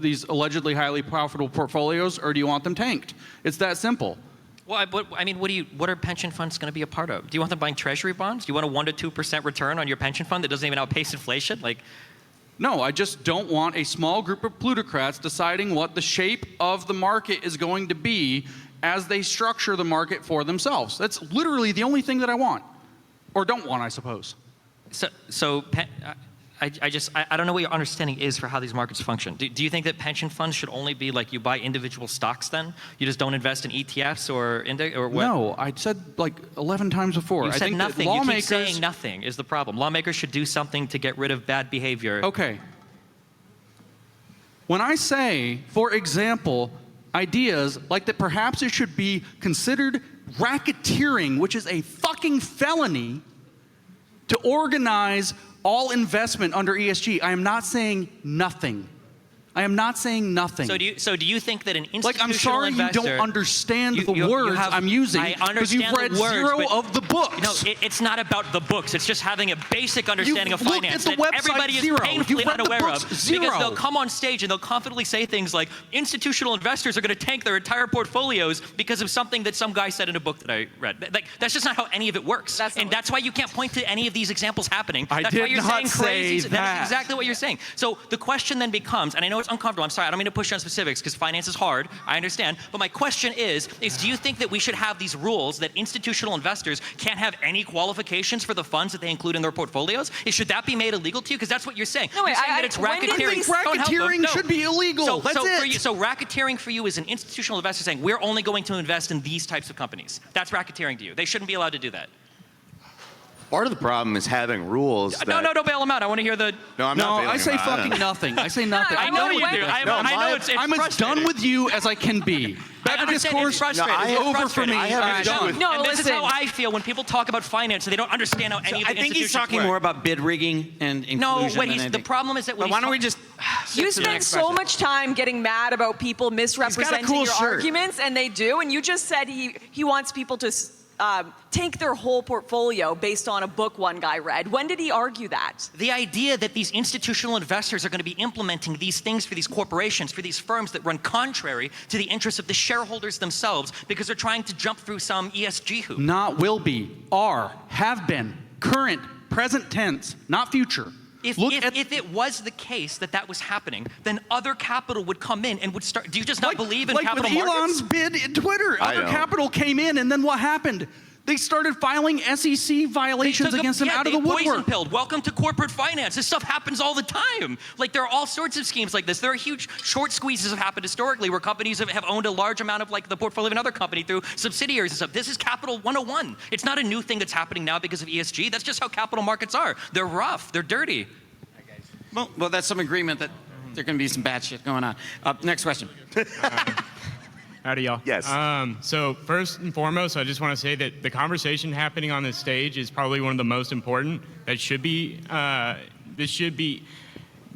these allegedly highly profitable portfolios, or do you want them tanked? It's that simple. Well, I mean, what are pension funds going to be a part of? Do you want them buying treasury bonds? Do you want a 1% to 2% return on your pension fund that doesn't even outpace inflation? No, I just don't want a small group of plutocrats deciding what the shape of the market is going to be as they structure the market for themselves. That's literally the only thing that I want. Or don't want, I suppose. I don't know what your understanding is for how these markets function. Do you think that pension funds should only be like you buy individual stocks then? You just don't invest in ETFs or index or what? No, I said like 11 times before. You said I think nothing. That you keep saying nothing is the problem. Lawmakers should do something to get rid of bad behavior. Okay. When I say, for example, ideas like that perhaps it should be considered racketeering, which is a fucking felony, to organize all investment under ESG. I am not saying nothing. I am not saying nothing. So do you think that an institutional I'm sorry investor, you don't understand the words I'm using because you've read zero of the books. No, it's not about the books. It's just having a basic understanding of finance that everybody is painfully unaware of. Because they'll come on stage and they'll confidently say things like, institutional investors are going to tank their entire portfolios because of something that some guy said in a book that I read. Like, that's just not how any of it works. That's why you can't point to any of these examples happening. That's why you're saying crazy. That's exactly what you're saying. So the question then becomes, and I know it's uncomfortable, I'm sorry, I don't mean to push you on specifics because finance is hard, I understand, but my question is do you think that we should have these rules that institutional investors can't have any qualifications for the funds that they include in their portfolios? Should that be made illegal to you? Because that's what you're saying. No, you're saying that it's racketeering. Racketeering should be illegal. That's it. So racketeering for you is an institutional investor saying, we're only going to invest in these types of companies. That's racketeering to you. They shouldn't be allowed to do that. Part of the problem is having rules. No, don't bail them out. I want to hear the. No, I'm not. I say fucking nothing. I say nothing. I know you do. I know it's I'm as done with you as I can be. That discourse is over for me. And this is how I feel when people talk about finance and they don't understand how any of the I think he's talking work. more about bid rigging and inclusion. No, the problem is that when why don't we just you spend so much time getting mad about people misrepresenting your arguments, and they do, and you just said he wants people to tank their whole portfolio based on a book one guy read. When did he argue that? The idea that these institutional investors are going to be implementing these things for these corporations, for these firms that run contrary to the interests of the shareholders themselves because they're trying to jump through some ESG hoop. Not will be, are, have been, current, present tense, not future. If it was the case that was happening, then other capital would come in and would start. Do you just not believe in capital markets? Like with Elon's bid in Twitter, other capital came in, and then what happened? They started filing SEC violations against him out of the woodwork. Poison pilled. Welcome to corporate finance. This stuff happens all the time. Like, there are all sorts of schemes like this. There are huge short squeezes have happened historically where companies have owned a large amount of like the portfolio of another company through subsidiaries and stuff. This is Capital 101. It's not a new thing that's happening now because of ESG. That's just how capital markets are. They're rough. They're dirty. Well, that's some agreement that there can be some bad shit going on. Next question. Howdy, y'all. Yes. So first and foremost, I just want to say that the conversation happening on this stage is probably one of the most important. That should be this should be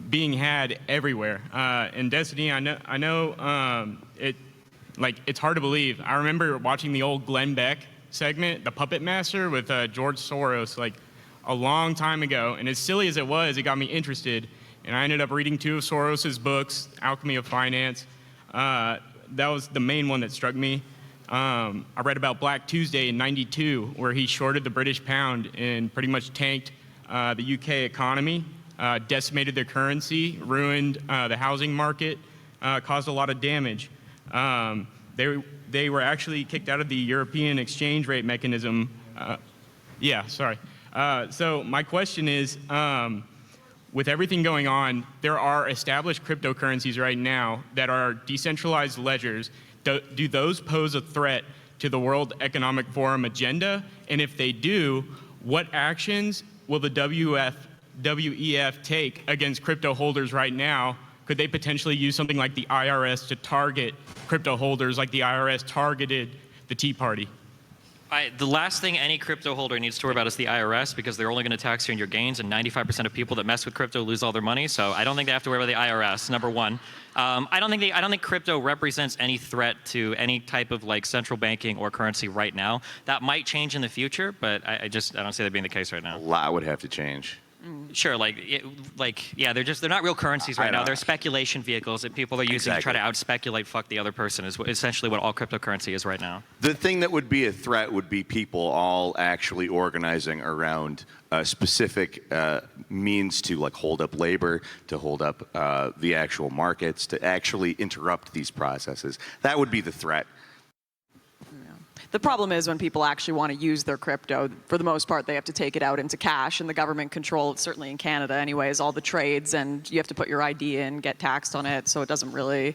being had everywhere. And Destiny, I know it's hard to believe. I remember watching the old Glenn Beck segment, The Puppet Master, with George Soros, like a long time ago. And as silly as it was, it got me interested. And I ended up reading 2 of Soros's books, Alchemy of Finance. That was the main one that struck me. I read about Black Tuesday in '92, where he shorted the British pound and pretty much tanked the UK economy, decimated their currency, ruined the housing market, caused a lot of damage. They were actually kicked out of the European exchange rate mechanism. So my question is, with everything going on, there are established cryptocurrencies right now that are decentralized ledgers. Do those pose a threat to the World Economic Forum agenda? And if they do, what actions will the WEF take against crypto holders right now? Could they potentially use something like the IRS to target crypto holders like the IRS targeted the Tea Party? The last thing any crypto holder needs to worry about is the IRS because they're only going to tax you on your gains, and 95% of people that mess with crypto lose all their money. So I don't think they have to worry about the IRS. Number one, I don't think crypto represents any threat to any type of like central banking or currency right now. That might change in the future, but I don't see that being the case right now. A lot would have to change. Sure, they're not real currencies right now. They're speculation vehicles that people are using to try to out-speculate fuck the other person is essentially what all cryptocurrency is right now. The thing that would be a threat would be people all actually organizing around a specific means to like hold up labor, to hold up the actual markets, to actually interrupt these processes. That would be the threat. The problem is when people actually want to use their crypto, for the most part, they have to take it out into cash, and the government controls, certainly in Canada anyways, all the trades, and you have to put your ID in, get taxed on it, so it doesn't really,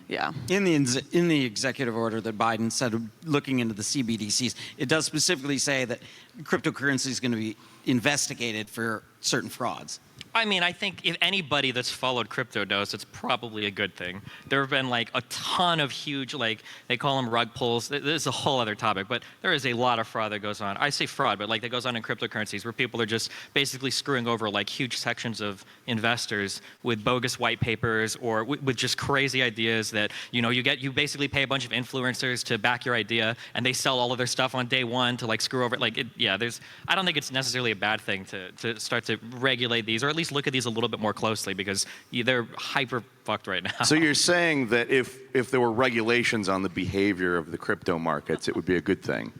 yeah. In the executive order that Biden said, looking into the CBDCs, it does specifically say that cryptocurrency is going to be investigated for certain frauds. I mean, I think if anybody that's followed crypto knows, it's probably a good thing. There have been like a ton of huge, like they call them rug pulls. This is a whole other topic, but there is a lot of fraud that goes on. I say fraud, but like that goes on in cryptocurrencies where people are just basically screwing over like huge sections of investors with bogus white papers or with just crazy ideas that, you know, you basically pay a bunch of influencers to back your idea and they sell all of their stuff on day one to like screw over. Like, I don't think it's necessarily a bad thing to start to regulate these, or at least look at these a little bit more closely because they're hyper fucked right now. So you're saying that if there were regulations on the behavior of the crypto markets, it would be a good thing?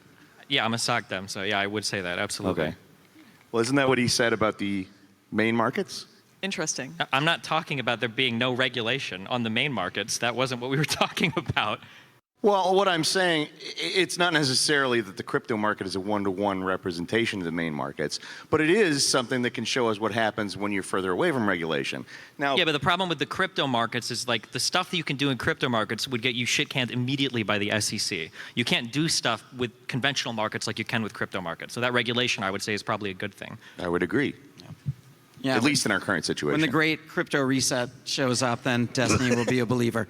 Yeah, I'm gonna sock them. So yeah, I would say that, absolutely. Okay. Well, isn't that what he said about the main markets? Interesting. I'm not talking about there being no regulation on the main markets. That wasn't what we were talking about. Well, what I'm saying, it's not necessarily that the crypto market is a one-to-one representation of the main markets, but it is something that can show us what happens when you're further away from regulation. Now, yeah, but the problem with the crypto markets is like the stuff that you can do in crypto markets would get you shit-canned immediately by the SEC. You can't do stuff with conventional markets like you can with crypto markets. So that regulation, I would say, is probably a good thing. I would agree. Yeah, At least in our current situation. When the great crypto reset shows up, then Destiny will be a believer.